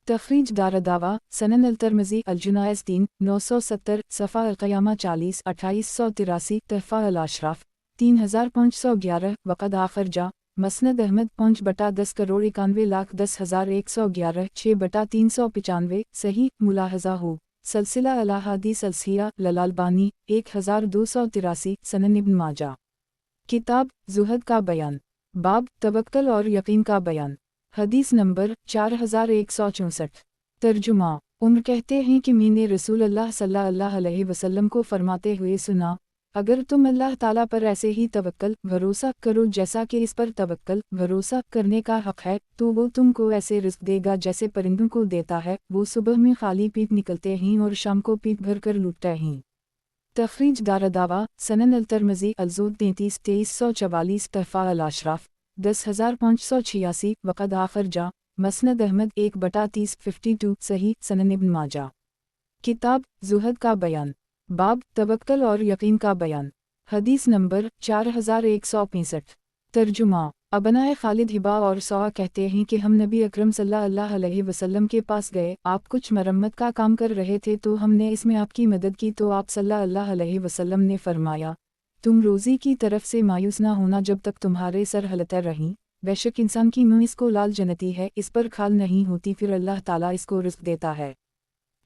तखरीज दारदावा सनन अल-तिरमिज़ी अल-जुनायज़ 3 970 सफ़ा अल-क़यामा 40 2883 तहफ़ा अल-अशराफ 3511 वक़द आखिर जा मसनद अहमद 5/10 करोड़ 91,10,111 6/395 सही मुलाहज़ा हो। सलसिला अल-अहादीस अल-सहीहा लल-अल्बानी 1283 सनन इब्न माजा। किताब ज़ुहद का बयान। बाब तवक्कल और यकीन का बयान। हदीस नंबर 4164। तर्जुमा। उम्र कहते हैं कि मैंने रसूल अल्लाह सल्लल्लाहु अलैहि वसल्लम को फरमाते हुए सुना, अगर तुम अल्लाह ताला पर ऐसे ही तवक्कल भरोसा करो जैसा कि इस पर तवक्कल भरोसा करने का हक़ है, तो वो तुमको ऐसे रिज़्क़ देगा जैसे परिंदों को देता है, वो सुबह में खाली पेट निकलते हैं और शाम को पेट भर कर लौटते हैं। तखरीज दारदावा सनन अल-तिरमिज़ी अल-ज़ुहद 33 2344 तहफ़ा अल-अशराफ 10,586 वक़द आखिर जा मसनद अहमद 1/30 52 सही सनन इब्न माजा। किताब ज़ुहद का बयान। बाब तवक्कल और यकीन का बयान। हदीस नंबर 4165। तर्जुमा। अबनाए खालिद हिबा और सौआ कहते हैं कि हम नबी अकरम सल्लल्लाहु अलैहि वसल्लम के पास गए, आप कुछ मरम्मत का काम कर रहे थे तो हमने इसमें आपकी मदद की, तो आप सल्लल्लाहु अलैहि वसल्लम ने फरमाया, तुम रोज़ी की तरफ से मायूस ना होना जब तक तुम्हारे सर हलते रहीं, बेशक इंसान की मुँह इसको लाल जन्नती है, इस पर खाल नहीं होती, फिर अल्लाह ताला इसको रिज़्क़ देता है।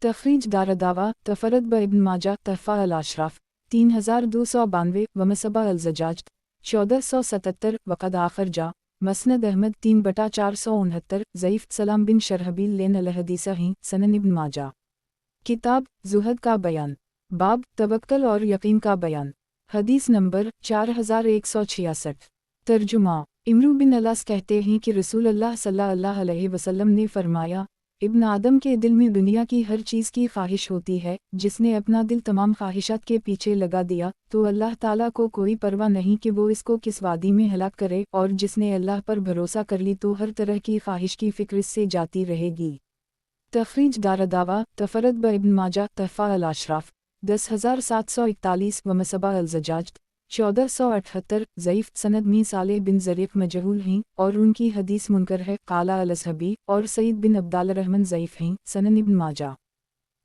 तखरीज दारदावा तफरद ब इब्न माजा तहफ़ा अल-अशराफ 3292 वमसबा अल-ज़जाज 1477 वक़द आखिर जा मसनद अहमद 3/469 ज़ईफ़ सलाम बिन शरहबील लेन अल-हदीसा हैं सनन इब्न माजा। किताब ज़ुहद का बयान। बाब तवक्कल और यकीन का बयान। हदीस नंबर 4166। तर्जुमा। इमरू बिन अलास कहते हैं कि रसूल अल्लाह सल्लल्लाहु अलैहि वसल्लम ने फरमाया, इब्न आदम के दिल में दुनिया की हर चीज़ की ख्वाहिश होती है, जिसने अपना दिल तमाम ख्वाहिशात के पीछे लगा दिया तो अल्लाह ताला को कोई परवाह नहीं कि वो इसको किस वादी में हलाक करे, और जिसने अल्लाह पर भरोसा कर ली तो हर तरह की ख्वाहिश की फ़िक्र इससे जाती रहेगी। तखरीज दारदावा तफरद ब इब्न माजा तहफ़ा अल-अशराफ 10,741 वमसबा अल-ज़जाज 1478 ज़ईफ़ सनद में सालेह बिन ज़रीक़ मजहूल हैं और उनकी हदीस मुनकर है। काला अल-असहबी और सईद बिन अब्दाल-रहमान ज़ईफ़ हैं सनन इब्न माजा।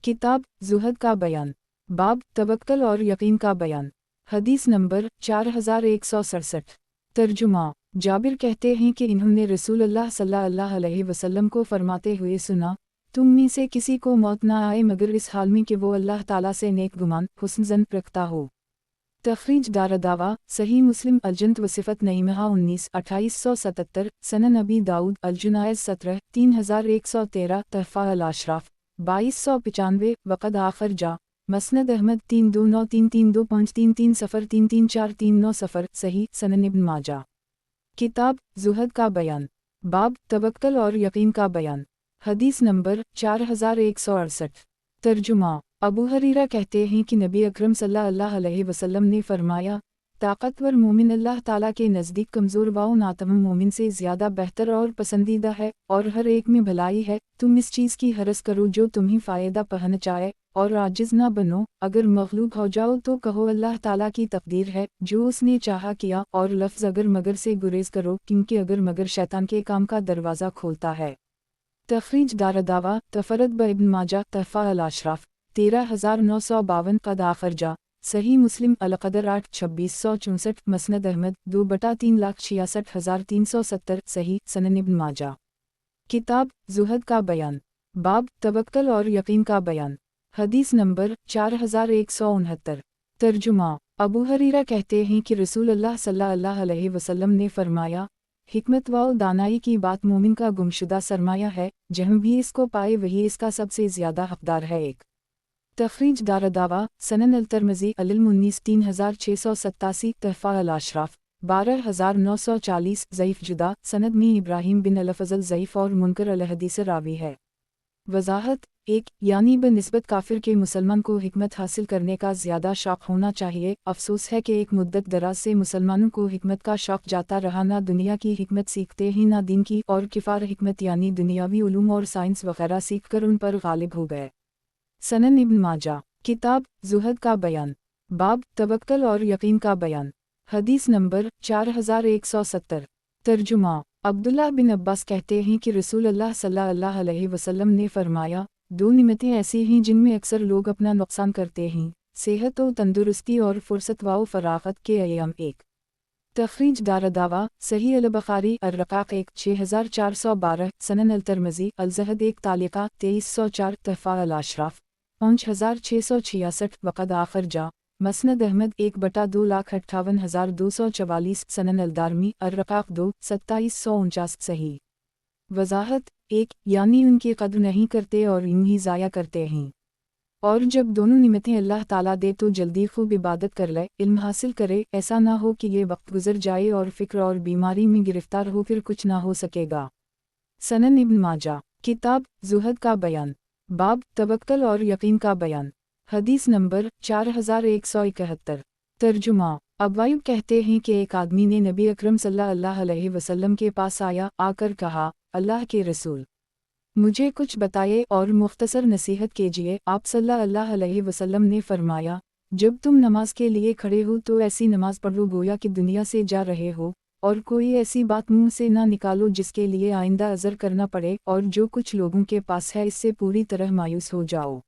किताब ज़ुहद का बयान। बाब तवक्कल और यकीन का बयान। हदीस नंबर 4167। तर्जुमा। जाबिर कहते हैं कि इन्होंने रसूल अल्लाह सल्लल्लाहु अलैहि वसल्लम को फरमाते हुए सुना, तुम में से किसी को मौत ना आए मगर इस हाल में कि वो अल्लाह ताला से नेक गुमान हुस्न ज़न रखता हो। तखरीज दारदावा सही मुस्लिम अल-जन्त वसिफ़त नईमहा 19 2877 सनन अबी दाऊद अल-जुनायज़ 17 3113 तहफ़ा अल-अशराफ 2295 वक़द आखिर जा मसनद अहमद 3293325333 सफ़र 33439 सही सनन इब्न माजा। किताब ज़ुहद का बयान। बाब तवक्कल और यकीन का बयान। हदीस नंबर 4168। तर्जुमा। अबू हरीरा कहते हैं कि नबी अकरम सल्लल्लाहु अलैहि वसल्लम ने फरमाया, ताकतवर मोमिन अल्लाह ताला के नज़दीक कमज़ोर व नातम मोमिन से ज़्यादा बेहतर और पसंदीदा है, और हर एक में भलाई है। तुम इस चीज़ की हरस करो जो तुम्हें फ़ायदा पहुँचाए, और आजिज़ ना बनो। अगर मग़लूब हो जाओ तो कहो अल्लाह ताला की तक़दीर है, जो उसने चाहा किया, और लफ्ज़ अगर मगर से गुरेज़ करो, क्योंकि अगर मगर शैतान के काम का दरवाज़ा खोलता है। तखरीज दारदावा तफरद ब इब्न माजा तहफ़ा अल-अशराफ 13952 क़द आखरजा सही मुस्लिम अलक़दर 8-2664 मसनद अहमद 2/366,370 सही सनन इब्न माजा। किताब ज़ुहद का बयान, बाब तवक्कल और यकीन का बयान। हदीस नंबर 4169। तर्जुमा अबू हरीरा कहते हैं कि रसूल अल्लाह सल्लल्लाहु अलैहि वसल्लम ने फरमाया, हिकमत व दानाई की बात मोमिन का गुमशुदा सरमाया है, जहाँ भी इसको पाए वही इसका सबसे ज़्यादा हकदार है। एक तखरीज दारदावा सनन अल-तिरमिज़ी अल-19 3687 तहफ़ा अल-अशराफ 12940 ज़ईफ़ जुदा सनद में इब्राहीम बिन अल-फ़ज़ल ज़ईफ़ और मुनकर अल-हदीस रावी है। वज़ाहत एक यानी बनिस्बत काफिर के मुसलमान को हिकमत हासिल करने का ज़्यादा शौक़ होना चाहिए। अफसोस है कि एक मुद्दत दराज से मुसलमानों को हिकमत का शौक़ जाता रहा, ना दुनिया की हिकमत सीखते ही ना दिन की, और किफ़ार हिकमत यानी दुनियावी उलूम और साइंस वग़ैरह सीख कर उन पर गालिब हो गए। सनन इब्न माजा। किताब ज़ुहद का बयान, बाब तवक्कल और यकीन का बयान। हदीस नंबर 4170। तर्जुमा अब्दुल्लाह बिन अब्बास कहते हैं कि रसूल अल्लाह सल्लल्लाहु अलैहि वसल्लम ने फरमाया, दो निमतें ऐसी हैं जिनमें अक्सर लोग अपना नुकसान करते हैं, सेहत व तंदुरुस्ती और फुर्सत व फरागत के अय्याम। एक तखरीज दारदावा सही अल-बुखारी अर्रक़ाक़ 6412 सनन अल-तिरमिज़ी अल-ज़हद 1 तालिक़ा 2304 तहफ़ा अल-अशराफ 5666 वक़द आखरजा मसनद अहमद 1/2,58,244 सनन अल-दारमी अर्रक़ाक़ 2 2749 सही। वज़ाहत एक यानी उनकी कद्र नहीं करते और यूं ही ज़ाया करते हैं, और जब दोनों निमतें अल्लाह ताला दे तो जल्दी खूब इबादत कर ले, इल्म हासिल करे, ऐसा ना हो कि ये वक्त गुजर जाए और फ़िक्र और बीमारी में गिरफ्तार हो फिर कुछ ना हो सकेगा। सनन इब्न माजा। किताब ज़ुहद का बयान, बाब तवक्कल और यकीन का बयान। हदीस नंबर 4171। तर्जुमा अब्वायुब कहते हैं कि एक आदमी ने नबी अकरम सल्लल्लाहु अलैहि वसल्लम के पास आकर कहा, अल्लाह के रसूल, मुझे कुछ बताइए और मुख्तसर नसीहत कीजिए। आप सल्लल्लाहु अलैहि वसल्लम ने फरमाया, जब तुम नमाज के लिए खड़े हो तो ऐसी नमाज पढ़ो गोया कि दुनिया से जा रहे हो, और कोई ऐसी बात मुंह से ना निकालो जिसके लिए आइंदा अज़र करना पड़े, और जो कुछ लोगों के पास है इससे पूरी तरह मायूस हो जाओ।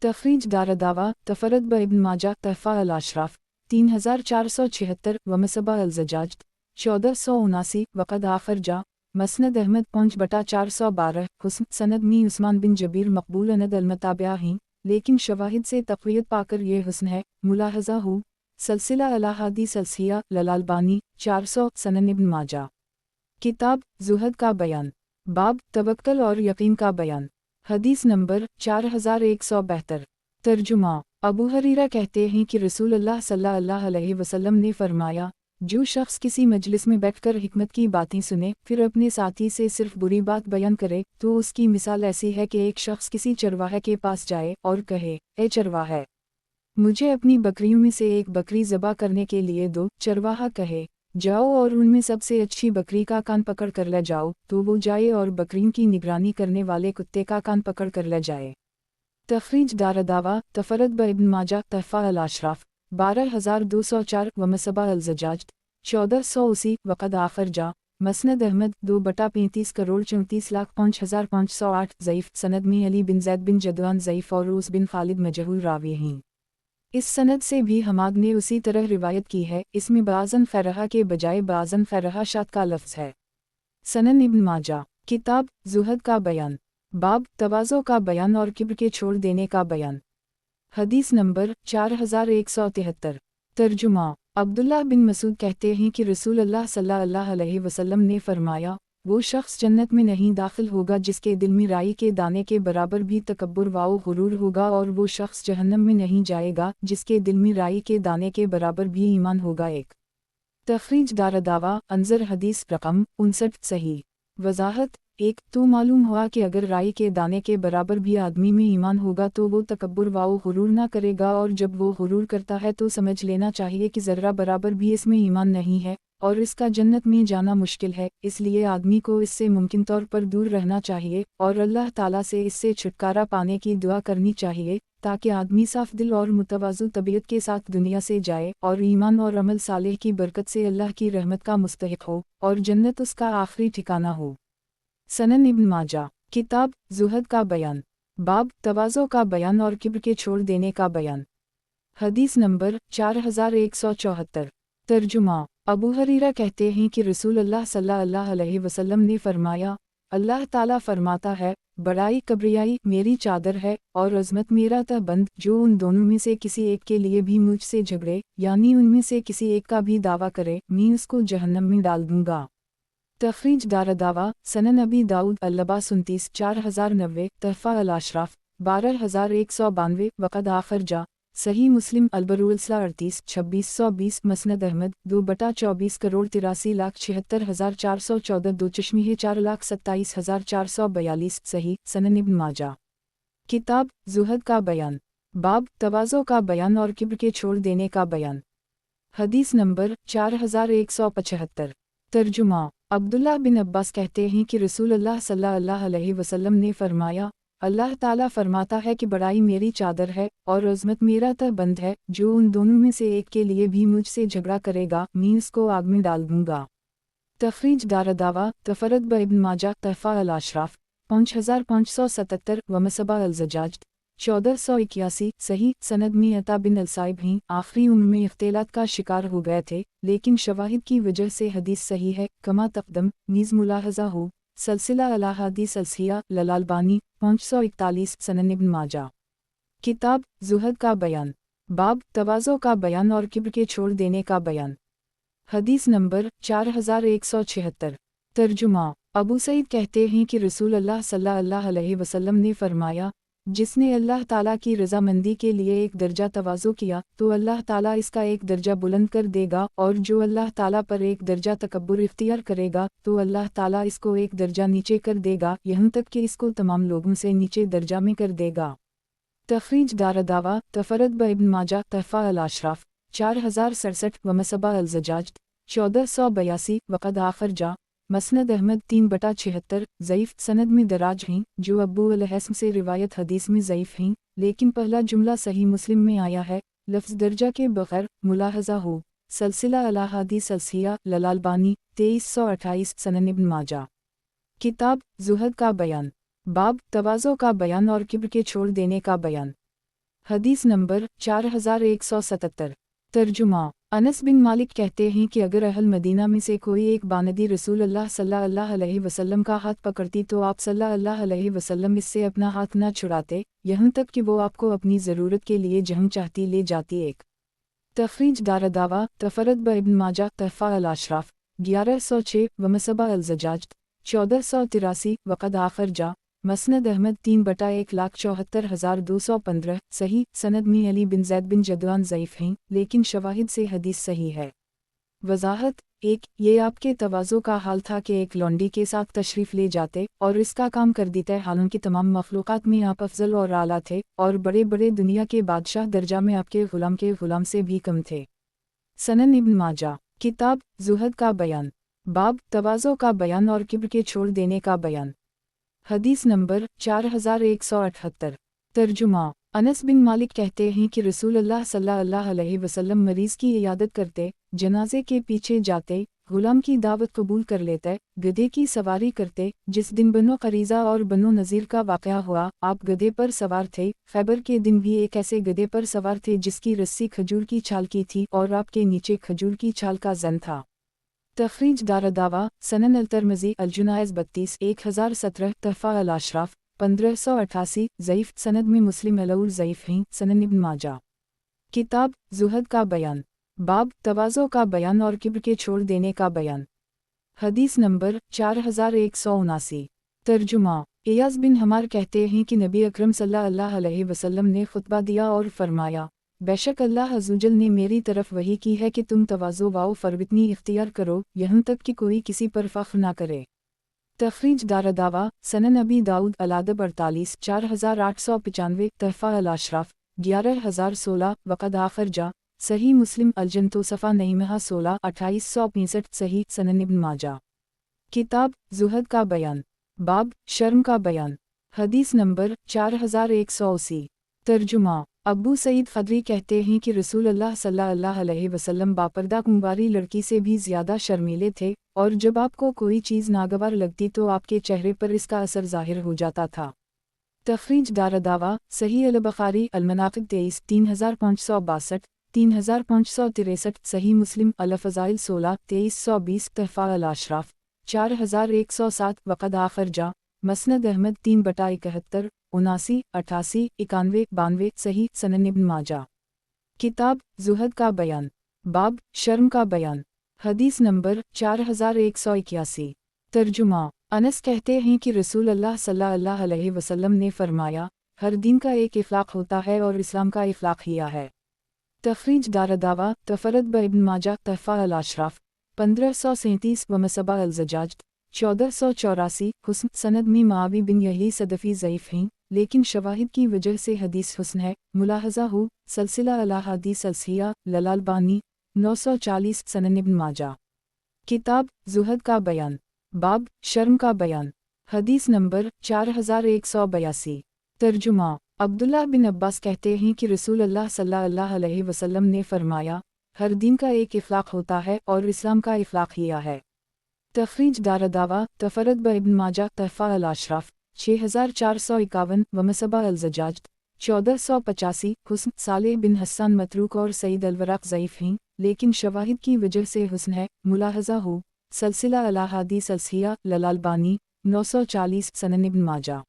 तखरीज दारदावा तफरद ब इब्न माजा तहफ़ा अल-अशराफ 3476 व मसबा अल-ज़जाज 1479 वक़द आखरजा मसनद अहमद 5/412 हुस्न सनद में उस्मान बिन जबीर मकबूल अनद अलमताबिया हैं, लेकिन शवाहिद से तक़वियत पाकर ये हुस्न है। मुलाहज़ा हो सलसिला अल-अहादीस सलसिया ललालबानी 400 सनन इब्न माजा। किताब ज़ुहद का बयान, बाब तवक्कल और यकीन का बयान। हदीस नंबर 4172। तर्जुमा अबू हरीरा कहते हैं कि रसूल अल्लाह सल्लल्लाहु अलैहि वसल्लम ने फरमाया, जो शख्स किसी मजलिस में बैठकर हिकमत की बातें सुने फिर अपने साथी से सिर्फ बुरी बात बयान करे, तो उसकी मिसाल ऐसी है कि एक शख्स किसी चरवाहे के पास जाए और कहे, ए चरवाहे, मुझे अपनी बकरियों में से एक बकरी ज़बा करने के लिए दो। चरवाहा कहे, जाओ और उनमें सबसे अच्छी बकरी का कान पकड़ कर ले जाओ, तो वो जाए और बकरियों की निगरानी करने वाले कुत्ते का कान पकड़ कर ले जाए। तखरीज दारदावा तफरद ब इब्न माजा तहफ़ा अल-अशराफ 12204 व मसबा अल-ज़जाज 1480 वक़द आखरजा मसनद अहमद 2/35 करोड़ 34,05,508 ज़ईफ़ सनद में अली बिन ज़ैद बिन जदवान ज़ईफ़ और रूस बिन खालिद मजहूल रावी हैं। इस सनद से भी हमाद ने उसी तरह रिवायत की है, इसमें बाज़न फ़रहा के बजाय बाज़न फ़रहा शाद का लफ्ज़ है। सनन इब्न माजा। किताब ज़ुहद का बयान, बाब तवाज़ो का बयान और किब्र के छोड़ देने का बयान। हदीस नंबर 4173। तर्जुमा अब्दुल्लाह बिन मसूद कहते हैं कि रसूल अल्लाह सल्लल्लाहु अलैहि वसल्लम ने फरमाया, वो शख्स जन्नत में नहीं दाखिल होगा जिसके दिल में राई के दाने के बराबर भी तकब्बुर व गुरूर होगा, और वो शख्स जहन्नम में नहीं जाएगा जिसके दिल में राई के दाने के बराबर भी ईमान होगा। एक तखरीज दारदावा अंजर हदीस रकम 59 सही। वज़ाहत एक तो मालूम हुआ कि अगर राई के दाने के बराबर भी आदमी में ईमान होगा तो वो तकब्बुर व गुरूर ना करेगा, और जब वो गुरूर करता है तो समझ लेना चाहिए कि ज़र्रा बराबर भी इसमें ईमान नहीं है और इसका जन्नत में जाना मुश्किल है। इसलिए आदमी को इससे मुमकिन तौर पर दूर रहना चाहिए और अल्लाह ताला से इससे छुटकारा पाने की दुआ करनी चाहिए, ताकि आदमी साफ दिल और मुतवाज़ु तबीयत के साथ दुनिया से जाए और ईमान और अमल सालेह की बरकत से अल्लाह की रहमत का मुस्तहिक हो और जन्नत उसका आखिरी ठिकाना हो। सनन इब्न माजा। किताब ज़ुहद का बयान, बाब तवाज़ो का बयान और किब्र के छोड़ देने का बयान। हदीस नंबर 4174। तर्जुमा। अबू हरीरा कहते हैं कि रसूल अल्लाह सल्लल्लाहु अलैहि वसल्लम ने फरमाया, अल्लाह ताला फरमाता है, बड़ाई कब्रियाई मेरी चादर है और अज़मत मेरा तहबंद। जो उन दोनों में से किसी एक के लिए भी मुझसे झगड़े, यानी उनमें से किसी एक का भी दावा करे, मैं उसको जहन्नम में डाल दूंगा। तखरीज दारदावा सनन नबी दाऊद अल्लबा 29 4090 तहफ़ा अल-अशराफ 12192 वक़द आखर जा सही मुस्लिम अलबरुलसला 38 2620 मसनद अहमद 2/24 करोड़ 83,76,414 दो चश्मी 4,27,442 सही सनन इब्न माजा। किताब ज़ुहद का बयान, बाब तवाज़ो का बयान और किब्र के छोड़ देने का बयान। हदीस नंबर 4175। तर्जुमा। अब्दुल्लाह बिन अब्बास कहते हैं कि रसूलुल्लाह सल्लल्लाहु अलैहि वसल्लम ने फरमाया, अल्लाह ताला फरमाता है कि बड़ाई मेरी चादर है और अज़मत मेरा तहबंद है। जो उन दोनों में से एक के लिए भी मुझसे झगड़ा करेगा, मैं उसको आग में डाल दूंगा। तखरीज दारदावा तफरद ब इब्न माजा तहफ़ा अल-अशराफ 5577 व मसबा अल-ज़जाज 1481 सही सनद में अता बिन अलसाइब हैं आखिरी उम्र में इख्तिलात का शिकार हो गए थे, लेकिन शवाहिद की वजह से हदीस सही है। कमा तक़दम नीज़ मुलाहज़ा हो सलसिला अला हदीस अलसिया ललालबानी 541 सनन इब्न माजा। किताब ज़ुहद का बयान, बाब तवाज़ो का बयान और किब्र के छोड़ देने का बयान। हदीस नंबर 4176। तर्जुमा। अबू सईद कहते हैं कि रसूल अल्लाह सल्लल्लाहु अलैहि वसल्लम ने फरमाया, जिसने अल्लाह ताला की रज़ामंदी के लिए एक दर्जा तवाज़ो किया तो अल्लाह ताला इसका एक दर्जा बुलंद कर देगा, और जो अल्लाह ताला पर एक दर्जा तकब्बुर इख्तियार करेगा तो अल्लाह ताला इसको एक दर्जा नीचे कर देगा, यहाँ तक कि इसको तमाम लोगों से नीचे दर्जा में कर देगा। तखरीज दारदावा तफरद ब इब्न माजा तहफ़ा अल-अशराफ 4067 व मसबा अल-ज़जाज 1482 वक़द आखर जा मसनद अहमद 3/76 ज़ईफ़ सनद में दराज हैं जो अब्बू अल-हस्म से रिवायत हदीस में ज़ईफ़ हैं, लेकिन पहला जुमला सही मुस्लिम में आया है लफ्ज़ दर्जा के बग़ैर मुलाहज़ा हो सलसिला अला हदीस अलसिया ललालबानी 2328 सनन इब्न माजा। किताब ज़ुहद का बयान, बाब तवाज़ो का बयान और किब्र के छोड़ देने का बयान। हदीस नंबर 4177। तर्जुमा। अनस बिन मालिक कहते हैं कि अगर अहल मदीना में से कोई एक बानदी रसूल अल्लाह सल्लल्लाहु अलैहि वसल्लम का हाथ पकड़ती तो आप सल्लल्लाहु अलैहि वसल्लम इससे अपना हाथ न छुड़ाते, यहाँ तक कि वो आपको अपनी ज़रूरत के लिए जहाँ चाहती ले जाती। एक तखरीज दारदावा तफरद ब इब्न माजा तहफ़ा अल-अशराफ 1106 व मसबा अल-ज़जाज 1483 वक़द आखर जा मसनद अहमद 3/1,74,215 सही सनद में अली बिन ज़ैद बिन जदआन ज़ईफ़ हैं, लेकिन शवाहिद से हदीस सही है। वज़ाहत 1 ये आपके तवाज़ो का हाल था कि एक लौंडी के साथ तशरीफ़ ले जाते और इसका काम कर देते, हालांकि तमाम मखलूक़ात में आप अफजल और आला थे और बड़े बड़े दुनिया के बादशाह दर्जा में आपके ग़ुलाम से भी कम थे। सनन इब्न माजा। किताब ज़ुहद का बयान, बाब तवाज़ो का बयान और किब्र के छोड़ देने का बयान। हदीस नंबर 4178। तर्जुमा। अनस बिन मालिक कहते हैं कि रसूलुल्लाह सल्लल्लाहु अलैहि वसल्लम मरीज़ की इयादत करते, जनाजे के पीछे जाते, गुलाम की दावत कबूल कर लेते, गधे की सवारी करते। जिस दिन बनो क़रीज़ा और बनो नज़ीर का वाक़या हुआ, आप गधे पर सवार थे। खैबर के दिन भी एक ऐसे गधे पर सवार थे जिसकी रस्सी खजूर की छाल की थी और आपके नीचे खजूर की छाल का जन था। तखरीज दारदावा सनन अल-तिरमिज़ी अल-जुनाइज़ 32 1017 तहफ़ा अल-अशराफ 1588 ज़ईफ़ सनद में मुस्लिम अलौल ज़ईफ़ हैं सनन इब्न माजा। किताब ज़ुहद का बयान, बाब तवाज़ो का बयान और किब्र के छोड़ देने का बयान। हदीस नंबर 4179। तर्जुमा। इयाज़ बिन हमार कहते हैं कि नबी अकरम सल्लल्लाहु अलैहि वसल्लम ने खुतबा दिया और फरमाया, बेशक अल्लाह अज़्ज़वजल ने मेरी तरफ वही की है कि तुम तवाज़ो वाओ फ़रवितनी इख्तियार करो, यहाँ तक कि कोई किसी पर फ़ख्र ना करे। तखरीज दारदावा सनन अबी दाऊद अल-अदब 48 4895 तहफ़ा अल-अशराफ 11016 वक़द आखर जा सही मुस्लिम अल-जन्तो सफ़ा नईमहा 16 2865 सही सनन इब्न माजा। किताब ज़ुहद का बयान, बाब शर्म का बयान। हदीस नंबर 4180। तर्जुमा। ابو سعید خدری کہتے ہیں کہ رسول اللہ صلی اللہ علیہ وسلم باپردہ کنواری لڑکی سے بھی زیادہ شرمیلے تھے، اور جب آپ کو کوئی چیز ناگوار لگتی تو آپ کے چہرے پر اس کا اثر ظاہر ہو جاتا تھا۔ تخریج دارالدعویٰ صحیح البخاری المناقب 23 3562 3563 صحیح مسلم الفضائل 16 2320 تحفہ الاشراف 4107 وقد آخرجا مسند احمد 3/71 79 88 91 92 صحیح سنن ابن ماجہ۔ کتاب زہد کا بیان، باب شرم کا بیان، حدیث نمبر 4181۔ ترجمہ انس کہتے ہیں کہ رسول اللہ صلی اللہ علیہ وسلم نے فرمایا، ہر دین کا ایک اخلاق ہوتا ہے اور اسلام کا اخلاق ہیا ہے۔ تخریج دارالدعویٰ تفرد بابن ماجہ تحفہ الاشراف 1537 ومصباح الزجاج 1484 حسن سند میں معاوی بن یحیی صدفی ضعیف ہیں، لیکن شواہد کی وجہ سے حدیث حسن ہے۔ ملاحظہ ہو سلسلہ الاحادیث الصحیحہ للالبانی 940 سنن ابن ماجہ۔ کتاب زہد کا بیان، باب شرم کا بیان، حدیث نمبر 4182۔ ترجمہ عبداللہ بن عباس کہتے ہیں کہ رسول اللہ صلی اللہ علیہ وسلم نے فرمایا، ہر دین کا ایک اخلاق ہوتا ہے اور اسلام کا اخلاق ہیا ہے۔ تخریج دارالدعویٰ تفرد بابن ماجہ تحفہ الاشراف 6451 ومصباح الزجاج 1485 حسن صالح بن حسان متروک اور سعید الورق ضعیف ہیں، لیکن شواہد کی وجہ سے حسن ہے۔ ملاحظہ ہو سلسلہ الاحادیث الصحیحہ للالبانی 940 سنن ابن ماجہ۔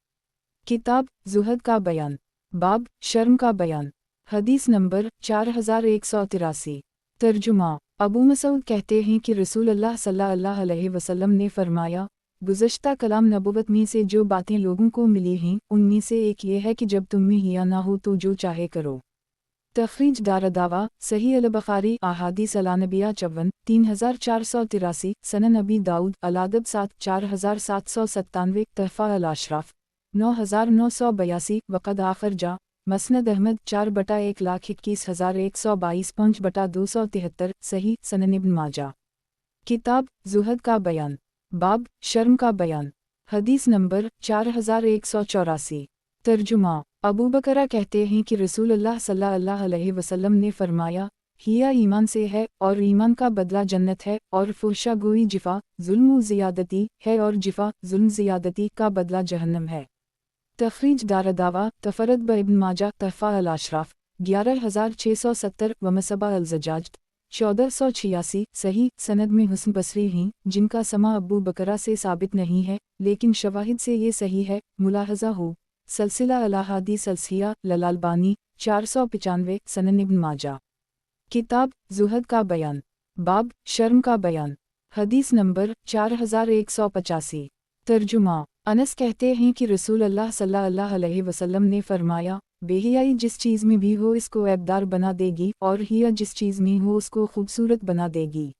کتاب زہد کا بیان، باب شرم کا بیان، حدیث نمبر 4183۔ ترجمہ ابو مسعود کہتے ہیں کہ رسول اللہ صلی اللہ علیہ وسلم نے فرمایا، گزشتہ کلام نبوت میں سے جو باتیں لوگوں کو ملی ہیں ان میں سے ایک یہ ہے کہ جب تم میں حیا نہ ہو تو جو چاہے کرو۔ تخریج دارالدعویٰ صحیح البخاری احادیث الانبیاء 54 3483 سنن ابی داؤد الادب 7 4797 تحفہ الاشراف 9982 وقد آخرجا مسند احمد 4/121,122 5/273 صحیح سنن ابن ماجہ۔ کتاب زہد کا بیان، باب شرم کا بیان، حدیث نمبر 4184۔ ترجمہ ابو بکرہ کہتے ہیں کہ رسول اللہ صلی اللہ علیہ وسلم نے فرمایا، حیا ایمان سے ہے اور ایمان کا بدلہ جنت ہے، اور فحشہ گوئی جفا ظلم و زیادتی ہے اور جفا ظلم زیادتی کا بدلہ جہنم ہے۔ تخریج دارالدعویٰ تفرد بابن ماجہ تحفہ الاشراف 11670 ومصباح الزجاج 1486 صحیح سند میں حسن بصری ہیں جن کا سماع ابو بکرہ سے ثابت نہیں ہے، لیکن شواہد سے یہ صحیح ہے۔ ملاحظہ ہو سلسلہ الاحادیث الصحیحہ للالبانی 495 سنن ابن ماجہ۔ کتاب زہد کا بیان، باب شرم کا بیان، حدیث نمبر 4185۔ ترجمہ انس کہتے ہیں کہ رسول اللہ صلی اللہ علیہ وسلم نے فرمایا، بے حیائی جس چیز میں بھی ہو اس کو عیبدار بنا دے گی، اور حیا جس چیز میں ہو اس کو خوبصورت بنا دے گی۔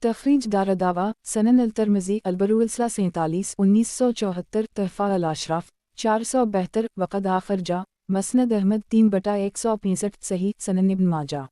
تخریج دارالدعویٰ سنن الترمذی البروالصلہ 47 1974 تحفہ الاشراف 472 وقد آخرجا مسند احمد 3/165 صحیح سنن ابن ماجہ۔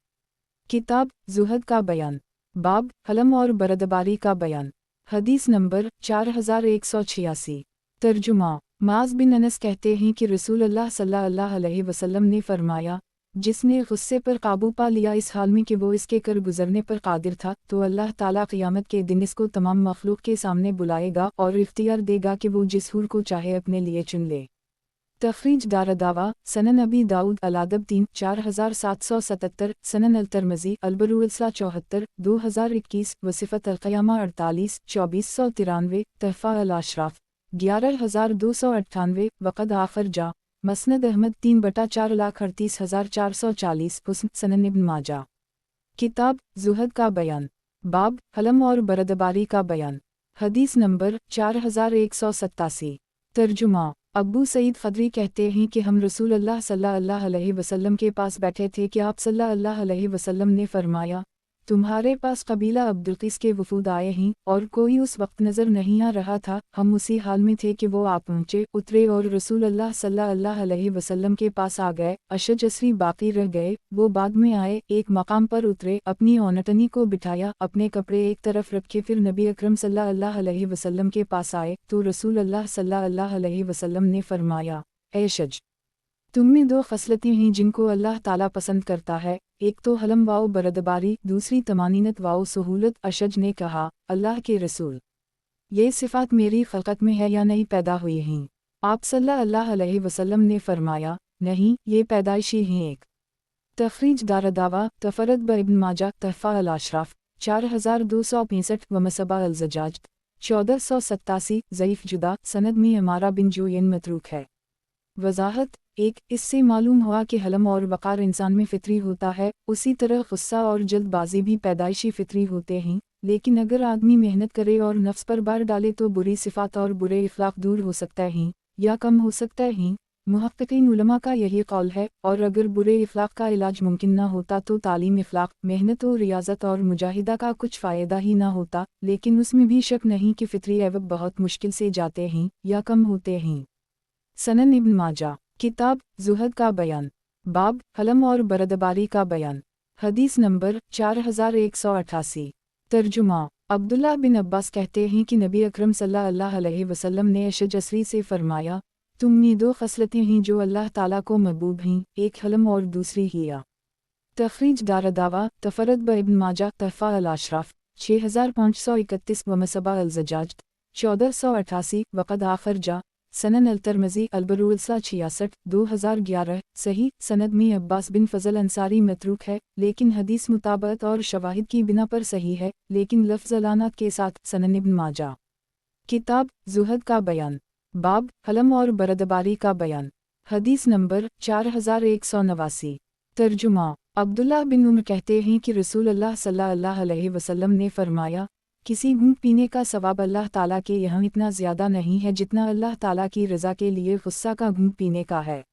کتاب زہد کا بیان، باب حلم اور بردباری کا بیان، حدیث نمبر 4186۔ ترجمہ معاذ بن انس کہتے ہیں کہ رسول اللہ صلی اللہ علیہ وسلم نے فرمایا، جس نے غصے پر قابو پا لیا اس حال میں کہ وہ اس کے کر گزرنے پر قادر تھا، تو اللہ تعالیٰ قیامت کے دن اس کو تمام مخلوق کے سامنے بلائے گا اور اختیار دے گا کہ وہ جس حور کو چاہے اپنے لیے چن لے۔ تخریج دارالدعویٰ سنن ابی داؤد الادب 3 4777 سنن الترمذی البروالصلہ 74 2021 وصفت القیامہ 48 2493 تحفہ الاشراف 11298 وقد آخرجا مسند احمد 3/438,440 حسن سنن ابن ماجہ۔ کتاب زہد کا بیان، باب حلم اور بردباری کا بیان، حدیث نمبر 4187۔ ترجمہ ابو سعید خدری کہتے ہیں کہ ہم رسول اللہ صلی اللہ علیہ وسلم کے پاس بیٹھے تھے کہ آپ صلی اللہ علیہ وسلم نے فرمایا، تمہارے پاس قبیلہ عبدالقیس کے وفود آئے ہیں اور کوئی اس وقت نظر نہیں آ رہا تھا۔ ہم اسی حال میں تھے کہ وہ آ پہنچے، اترے اور رسول اللہ صلی اللہ علیہ وسلم کے پاس آ گئے۔ اشج اسری باقی رہ گئے، وہ بعد میں آئے، ایک مقام پر اترے، اپنی اونٹنی کو بٹھایا، اپنے کپڑے ایک طرف رکھے، پھر نبی اکرم صلی اللہ علیہ وسلم کے پاس آئے تو رسول اللہ صلی اللہ علیہ وسلم نے فرمایا، اے اشج، तुम में दो खसलतें हैं जिनको अल्लाह ताला पसंद करता है, एक तो हलम वाओ बरदबारी, दूसरी तमानीनत वाओ सहूलत। अशज ने कहा, अल्लाह के रसूल, ये सिफ़ात मेरी खलकत में है या नहीं पैदा हुई हैं? आप सल्लल्लाहु अलैहि वसल्लम ने फरमाया, नहीं, ये पैदाइशी हैं। एक तखरीज दारदावा तफरद ब इब्न माजा तहफ़ा अल-अशराफ 4265 व मसबा अल-ज़जाज 1487 ज़ईफ़ जुदा सनद में अमारा बिन जोयन मतरूक है। वज़ाहत एक, इससे मालूम हुआ कि हलम और वक़ार इंसान में फ़ितरी होता है, उसी तरह गुस्सा और जल्दबाज़ी भी पैदाइशी फ़ितरी होते हैं, लेकिन अगर आदमी मेहनत करे और नफ्स पर बार डाले तो बुरी सिफ़ात और बुरे इख़लाक़ दूर हो सकते हैं या कम हो सकते हैं। मुहक़्क़िक़ीन उलमा का यही कौल है, और अगर बुरे इख़लाक़ का इलाज मुमकिन न होता तो तालीम इख़लाक़, मेहनत और रियाज़त और मुजाहिदा का कुछ फ़ायदा ही न होता, लेकिन उसमें भी शक नहीं कि फ़ितरी ऐब बहुत मुश्किल से जाते हैं या कम होते हैं। सनन इब्न माजा किताब ज़ुहद का बयान, बाब हलम और बरदबारी का बयान। हदीस नंबर 4188। तर्जुमा अब्दुल्लाह बिन अब्बास कहते हैं कि नबी अकरम सल्लल्लाहु अलैहि वसल्लम ने अशज असरी से फरमाया, तुम में दो खसलतें हैं जो अल्लाह ताला को महबूब हैं, एक हलम और दूसरी हिया। तखरीज दारदावा तफरद ब इब्न माजा तहफ़ा अल-अशराफ 6531 व मसबा अल-ज़जाज 1488 वक़द आखर जा सनन अल-तरमज़ी अल-बरूलसा 66 2011 सही। सनद में अब्बास बिन फ़ज़ल अंसारी मतरूक है, लेकिन हदीस मुताबत और शवाहिद की बिना पर सही है, लेकिन लफ्ज़ अलानत के साथ। सनन इब्न माजा किताब ज़ुहद का बयान, बाब हलम और बरदबारी का बयान। हदीस नंबर 4189। तर्जुमा अब्दुल्लाह बिन उमर कहते हैं कि रसूल अल्लाह सल्लल्लाहु अलैहि वसल्लम ने फरमाया, किसी घूंट पीने का सवाब अल्लाह ताला के यहाँ इतना ज़्यादा नहीं है जितना अल्लाह ताला की रज़ा के लिए गुस्सा का घूंट पीने का है।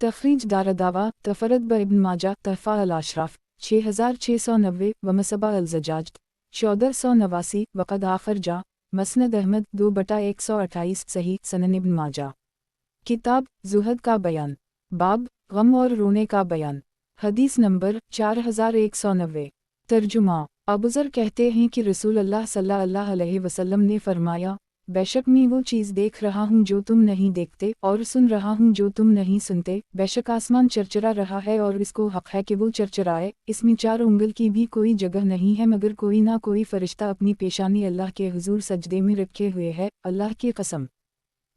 तखरीज दारदावा तफरद ब इब्न माजा तहफ़ा अल-अशराफ 6690 व मसबा अल-ज़जाज 1489 वक़द आखर जा मसनद अहमद 2/128 सही। सनन इब्न माजा किताब ज़ुहद का बयान, बाब गम और रोने का बयान। हदीस नंबर 4190। तर्जुमा अबूज़र कहते हैं कि रसूल अल्लाह सल्लल्लाहु अलैहि वसल्लम ने फरमाया, बेशक मैं वो चीज़ देख रहा हूँ जो तुम नहीं देखते, और सुन रहा हूँ जो तुम नहीं सुनते। बेशक आसमान चरचरा रहा है और इसको हक़ है कि वो चरचराए, इसमें 4 उंगल की भी कोई जगह नहीं है मगर कोई ना कोई फ़रिश्ता अपनी पेशानी अल्लाह के हुज़ूर सजदे में रखे हुए है। अल्लाह की कसम,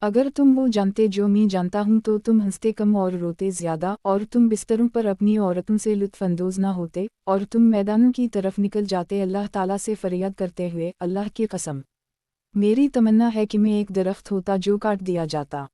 अगर तुम वो जानते जो मैं जानता हूँ तो तुम हंसते कम और रोते ज़्यादा, और तुम बिस्तरों पर अपनी औरतों से लुत्फ़अंदोज़ ना होते, और तुम मैदानों की तरफ निकल जाते अल्लाह ताला से फ़रियाद करते हुए, अल्लाह की कसम, मेरी तमन्ना है कि मैं एक दरख्त होता जो काट दिया जाता।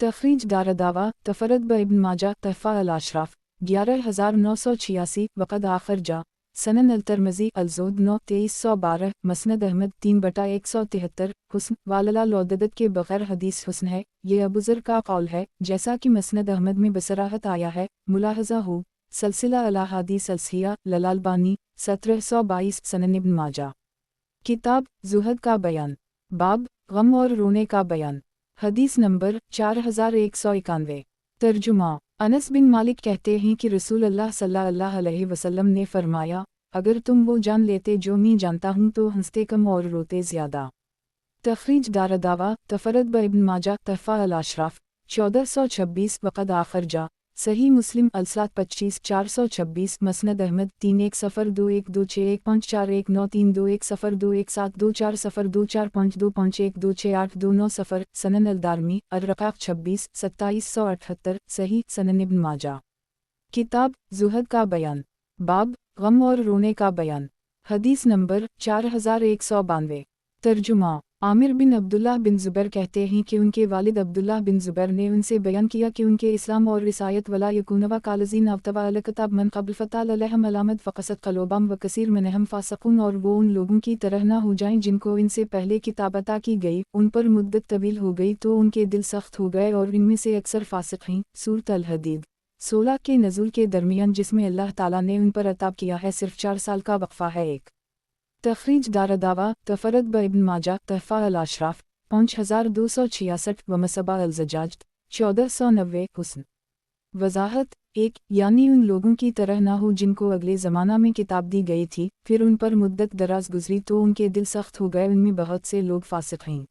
तखरीज दारदावा तफरद ब इब्न माजा तहफ़ा अल-अशराफ 11986 वक़द आखर जा सनन अल-तरमज़ी अल-ज़ुहद 9-2312 मसनद अहमद 3/173 हुस्न वालला लौददत के बग़ैर हदीस हुस्न है। ये अबूज़र का कौल है, जैसा कि मसनद अहमद में बसराहत आया है। मुलाहज़ा हो सलसिला अल-अहादीस अल-सहीहा ललालबानी 1722 सनन इब्न माजा किताब ज़ुहद का बयान, बाब गम और रोने का बयान। हदीस नंबर 4191। तर्जुमा अनस बिन मालिक कहते हैं कि रसूल अल्लाह सल्लल्लाहु अलैहि वसल्लम ने फरमाया, अगर तुम वो जान लेते जो मैं जानता हूँ तो हंसते कम और रोते ज़्यादा। तखरीज दारदावा तफरद ब इब्न माजा तहफ़ा अल-अशराफ 1426 वक़द आखर जा सही। मुस्लिम अल-सात 25 426 मसनद अहमद 31021261541932 10217242452424829 सनन अल-दारमी अर-रक़ाक़ 26 2778 सही। सनन इब्न माजा किताब ज़ुहद का बयान, बाब गम और रोने का बयान। हदीस नंबर 4192। तर्जुमा आमिर बिन अब्दुल्लाह बिन ज़ुबैर कहते हैं कि उनके वालिद अब्दुल्लाह बिन ज़ुबैर ने उनसे बयान किया कि उनके इस्लाम और रिसायत वला यकूनवा कालज़ीन अवतवा अलकताब मन क़ब्ल फ़ताल अलैहिम अलामत फ़क़सत क़लूबहुम व कसीर मिनहुम फ़ासिक़ून, और वो उन लोगों की तरह ना हो जाएं जिनको इनसे पहले किताब अता की गई, उन पर मुद्दत तवील हो गई तो उनके दिल सख्त हो गए और इनमें से अक्सर फ़ासिक़ हैं। सूरत अल-हदीद 16 के नज़ुल के दरमियान जिसमें अल्लाह ताला ने उन पर अताब किया है सिर्फ़ 4 साल का वक्फ़ा है। एक तखरीज दारदावा तफरद ब इब्न माजा तहफ़ा अल-अशराफ 5266 व मसबा अल-ज़जाज 1490 हुस्न। वज़ाहत एक, यानी उन लोगों की तरह ना हो जिनको अगले ज़माना में किताब दी गई थी, फिर उन पर मुद्दत दराज गुजरी तो उनके दिल सख्त हो गए, उनमें बहुत से लोग फ़ासिक़ हैं।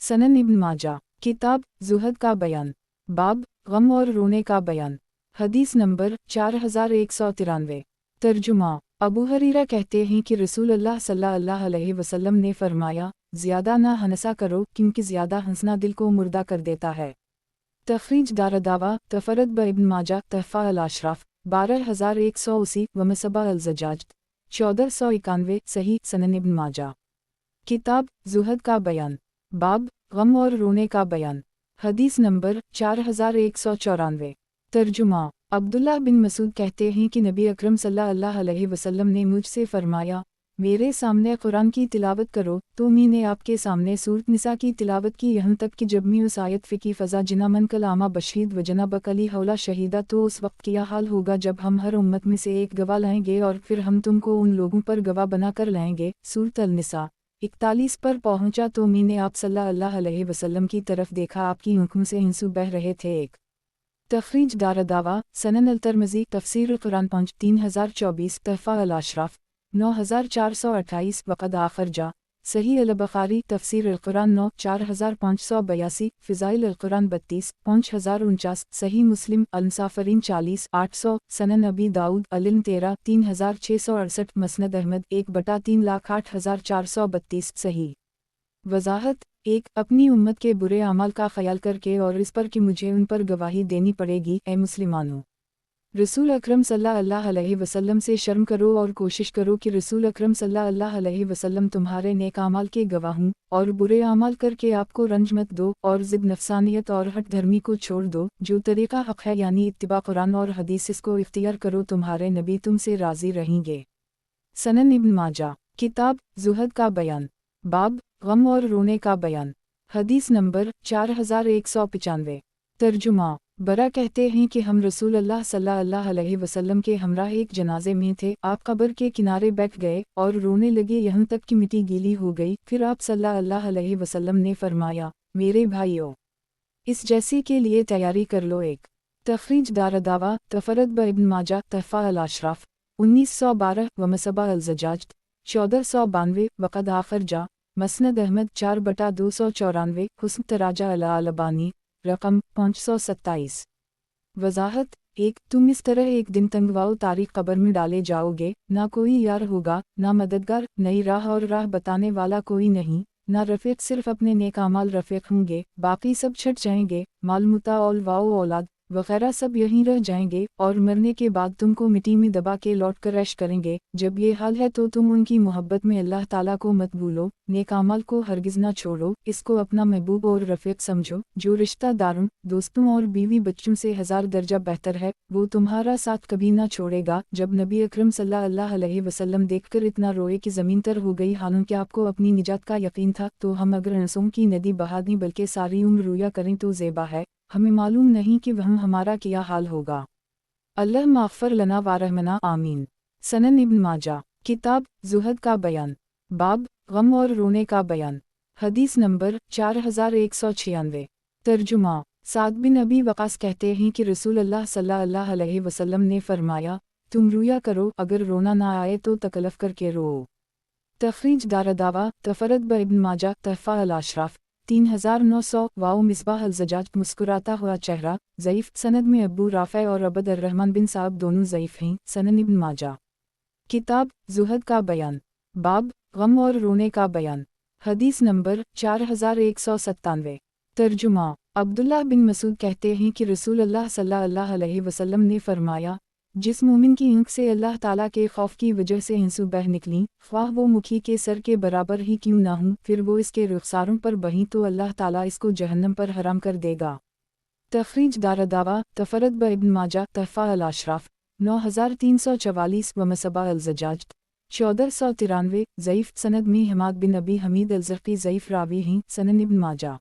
सनन इब्न माजा किताब ज़ुहद का बयान, बाब गम और रोने का बयान। हदीस नंबर 4193। तर्जुमा। अबू हरीरा कहते हैं कि रसूल अल्लाह सल्लल्लाहु अलैहि वसल्लम ने फरमाया, ज़्यादा ना हंसा करो क्योंकि ज़्यादा हंसना दिल को मुर्दा कर देता है। तखरीज दारदावा तफरद ब इब्न माजा तहफ़ा अल-अशराफ 12180 व मसबा अल-ज़जाज 1491 सही सनन इब्न माजा। किताब ज़ुहद का बयान। बाब गम और रोने का बयान। हदीस नंबर 4194। तर्जुमा। अब्दुल्लाह बिन मसूद कहते हैं कि नबी अकरम सल्लल्लाहु अलैहि वसल्लम ने मुझसे फरमाया, मेरे सामने कुरान की तिलावत करो, तो मैंने आपके सामने सूरत निसा की तिलावत की यहाँ तक कि जब मैं उस आयत फ़िकी फ़ज़ा जिना मन कलामा बशीद व जना बकली हौला शहीदा, तो उस वक्त क्या हाल होगा जब हम हर उम्मत में से एक गवाह लाएंगे और फिर हम तुमको उन लोगों पर गवाह बना कर लाएंगे। सूरत अल-निसा 41 पर पहुँचा तो मैंने आप सल्लल्लाहु अलैहि वसल्लम की तरफ देखा, आपकी आँखों से आंसू बह रहे थे। एक तखरीज दारदावा सनन अल-तिरमिज़ी तफसीर कुरान 5 3024 तहफ़ा अल-अशराफ 9428 वक़द आखरजा सही अल-बुखारी तफसीर अल-कुरान 9 4582 फ़िज़ाइल अल-कुरान 32 5049 सही मुस्लिम अल-मुसाफ़िरीन 40 800 सनन अबी दाऊद अल-इल्म 13 3668 मसनद अहमद 1/3,08,432 सही। वज़ाहत। 1 अपनी उम्मत के बुरे अमाल का ख्याल करके और इस पर कि मुझे उन पर गवाही देनी पड़ेगी। ए मुस्लिमानों, रसूल अकरम सल्लल्लाहु अलैहि वसल्लम से शर्म करो और कोशिश करो कि रसूल अकरम सल्लल्लाहु अलैहि वसल्लम तुम्हारे नेक अमाल के गवाह हों, और बुरे अमाल करके आपको रंज मत दो और ज़िद नफसानियत और हट धर्मी को छोड़ दो। जो तरीक़ा हक़ है यानी इत्तिबा कुरान और हदीस, इसको इख्तियार करो, तुम्हारे नबी तुमसे राज़ी रहेंगे। सनन इब्न माजा। किताब ज़ुहद का बयान। बाब गम और रोने का बयान। हदीस नंबर 4195। तर्जुमा। बरा कहते हैं कि हम रसूल अल्लाह सल्लल्लाहु अलैहि वसल्लम के हमराह एक जनाजे में थे। आप कब्र के किनारे बैठ गए और रोने लगे यहाँ तक कि मिट्टी गीली हो गई। फिर आप सल्लल्लाहु अलैहि वसल्लम ने फरमाया, मेरे भाइयों, इस जैसी के लिए तैयारी कर लो। एक तखरीज दारदावा तफरद ब इब्न माजा तहफ़ा अल-अशराफ 1912 व मसबा अल-ज़जाज 1492 वक़द आखरजा मसनद अहमद 4/294 हुस्न तराजा अल-अलबानी रकम 527। वज़ाहत। 1 तुम इस तरह एक दिन तंगवाओ तारीख कब्र में डाले जाओगे, ना कोई यार होगा, ना मददगार, नई राह और राह बताने वाला कोई नहीं, ना रफ़ीक, सिर्फ अपने नेक अमाल रफ़ीक होंगे, बाकी सब छट जाएंगे। माल मुता और वाओ औलाद वगैरह सब यहीं रह जाएंगे और मरने के बाद तुमको मिट्टी में दबा के लौट कर ऐश करेंगे। जब ये हाल है तो तुम उनकी मोहब्बत में अल्लाह ताला को मत भूलो, नेक अमाल को हरगिज़ ना छोड़ो, इसको अपना महबूब और रफ़ीक समझो। जो रिश्तेदारों, दोस्तों और बीवी बच्चों से 1000 दर्जा बेहतर है, वो तुम्हारा साथ कभी ना छोड़ेगा। जब नबी अकरम सल्लल्लाहु अलैहि वसल्लम देखकर इतना रोए कि ज़मीन तर हो गई, हालांकि आपको अपनी निजात का यकीन था, तो हम अगर आंसुओं की नदी बहा दें बल्कि सारी उम्र रोया करें तो ज़ेबा है, हमें मालूम नहीं कि वह हमारा क्या हाल होगा। अल्लाह माफ़र लना वारहमना आमीन। सनन इब्न माजा। किताब ज़ुहद का बयान। बाब गम और रोने का बयान। हदीस नंबर 4196। तर्जुमा। साद बिन अबी वक़ास कहते हैं कि रसूल अल्लाह सल्लल्लाहु अलैहि वसल्लम ने फरमाया, तुम रोया करो, अगर रोना ना आए तो तकल्लुफ़ करके रो। तखरीज दारदावा तफरद ब इब्न माजा तहफ़ा अल-अशराफ 3900 वाओ मिसबाह अल-ज़जाज मुस्कुराता हुआ चेहरा ज़ईफ़। सनद में अबू राफ़े और अबद अर्रहमान बिन साहब दोनों ज़ईफ़ हैं। सनन इब्न माजा। किताब ज़ुहद का बयान। बाब गम और रोने का बयान। हदीस नंबर 4197। तर्जुमा। अब्दुल्लाह बिन मसूद कहते हैं कि रसूल अल्लाह सल्लल्लाहु अलैहि वसल्लम ने फरमाया, जिस मोमिन की आँख से अल्लाह ताला के खौफ की वजह से आंसू बह निकलीं, ख्वाह वो मुखी के सर के बराबर ही क्यों ना हों, फिर वो इसके रुखसारों पर बहीं तो अल्लाह ताला इसको जहन्नम पर हराम कर देगा। तखरीज दारदावा तफरद ब इब्न माजा तहफ़ा अल-अशराफ 9344 व मसबा अल-ज़जाज 1493 ज़ईफ़। सनद में हमाद बिन अबी हमीद अल-ज़रक़ी ज़ईफ़ रावी हैं। सनन इब्न माजा।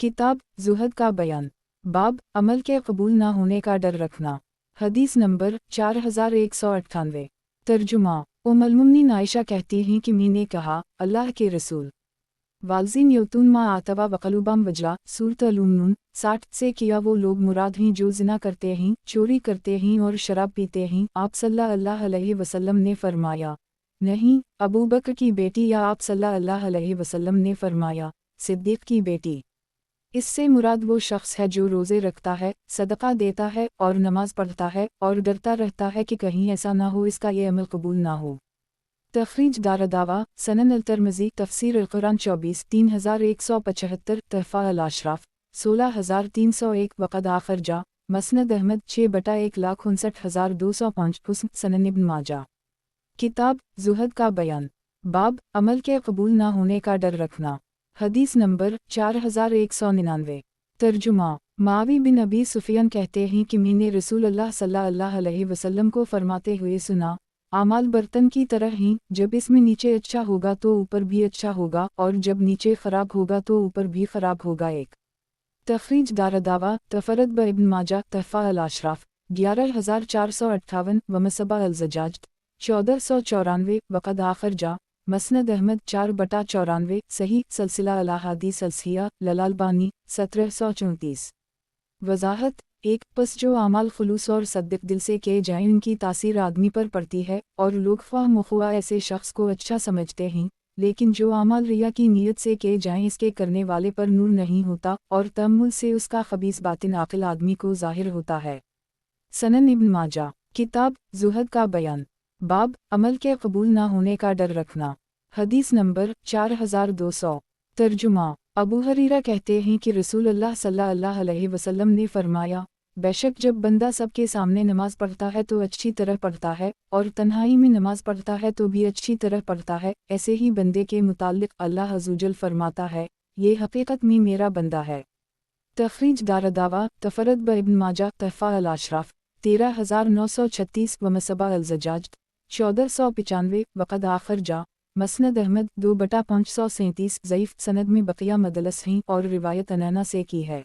किताब ज़ुहद का बयान। बाब अमल के कबूल ना होने का डर रखना। हदीस नंबर 4198। तर्जुमा। उम्मुल-मुमिनीन आयशा कहती हैं कि मैंने कहा, अल्लाह के रसूल, वालज़ीन यौतून मा आतवा वक़लुबाम वजला सूरत अल-नून 60 से किया वो लोग मुराद हैं जो ज़िना करते हैं, चोरी करते हैं और शराब पीते हैं। आप सल्लल्लाहु अलैहि वसल्लम ने फरमाया, नहीं, अबू बकर की बेटी। या आप सल्लल्लाहु अलैहि वसल्लम ने फरमाया, सिद्दीक़ की बेटी। اس سے مراد وہ شخص ہے جو روزے رکھتا ہے، صدقہ دیتا ہے اور نماز پڑھتا ہے اور ڈرتا رہتا ہے کہ کہیں ایسا نہ ہو اس کا یہ عمل قبول نہ ہو۔ تخریج دارالدعوہ سنن الترمذی تفسیر القرآن 24 3175 تحفہ الاشراف 16301 وقد آخر جا مسند احمد 6/1,59,205 حسن سنن ابن ماجہ۔ کتاب زہد کا بیان، باب عمل کے قبول نہ ہونے کا ڈر رکھنا، حدیث نمبر 4199۔ ترجمہ، معاویہ بن ابی سفیان کہتے ہیں کہ میں نے رسول اللہ صلی اللہ علیہ وسلم کو فرماتے ہوئے سنا، اعمال برتن کی طرح ہیں، جب اس میں نیچے اچھا ہوگا تو اوپر بھی اچھا ہوگا اور جب نیچے خراب ہوگا تو اوپر بھی خراب ہوگا۔ ایک تخریج دارالدعوہ تفرد ابن ماجہ تحفہ الاشراف 11458 ومصباح الزجاج 1494 وقد آخر جا مسند احمد 4/94 صحیح سلسلہ الاحادیث الصحیحہ للالبانی 1734۔ وضاحت: ایک پس جو اعمال خلوص اور صدق دل سے کیے جائیں ان کی تاثیر آدمی پر پڑتی ہے اور لوگ خواہ مخواہ ایسے شخص کو اچھا سمجھتے ہیں، لیکن جو اعمال ریا کی نیت سے کیے جائیں اس کے کرنے والے پر نور نہیں ہوتا اور تأمل سے اس کا خبیث باطن عاقل آدمی کو ظاہر ہوتا ہے۔ سنن ابن ماجہ۔ کتاب زہد کا بیان، باب عمل کے قبول نہ ہونے کا ڈر رکھنا، حدیث نمبر 4200۔ ترجمہ، ابو ہریرہ کہتے ہیں کہ رسول اللہ صلی اللہ علیہ وسلم نے فرمایا، بے شک جب بندہ سب کے سامنے نماز پڑھتا ہے تو اچھی طرح پڑھتا ہے اور تنہائی میں نماز پڑھتا ہے تو بھی اچھی طرح پڑھتا ہے، ایسے ہی بندے کے متعلق اللہ عزوجل فرماتا ہے، یہ حقیقت میں میرا بندہ ہے۔ تخریج دارالدعوہ تفرد ابن ماجہ تحفہ الاشراف 13936 ومصباح الزجاج 1495 وقد آخر جا مسند احمد 2/537 ضعیف سند میں بقیہ مدلس ہیں اور روایت انانا سے کی ہے۔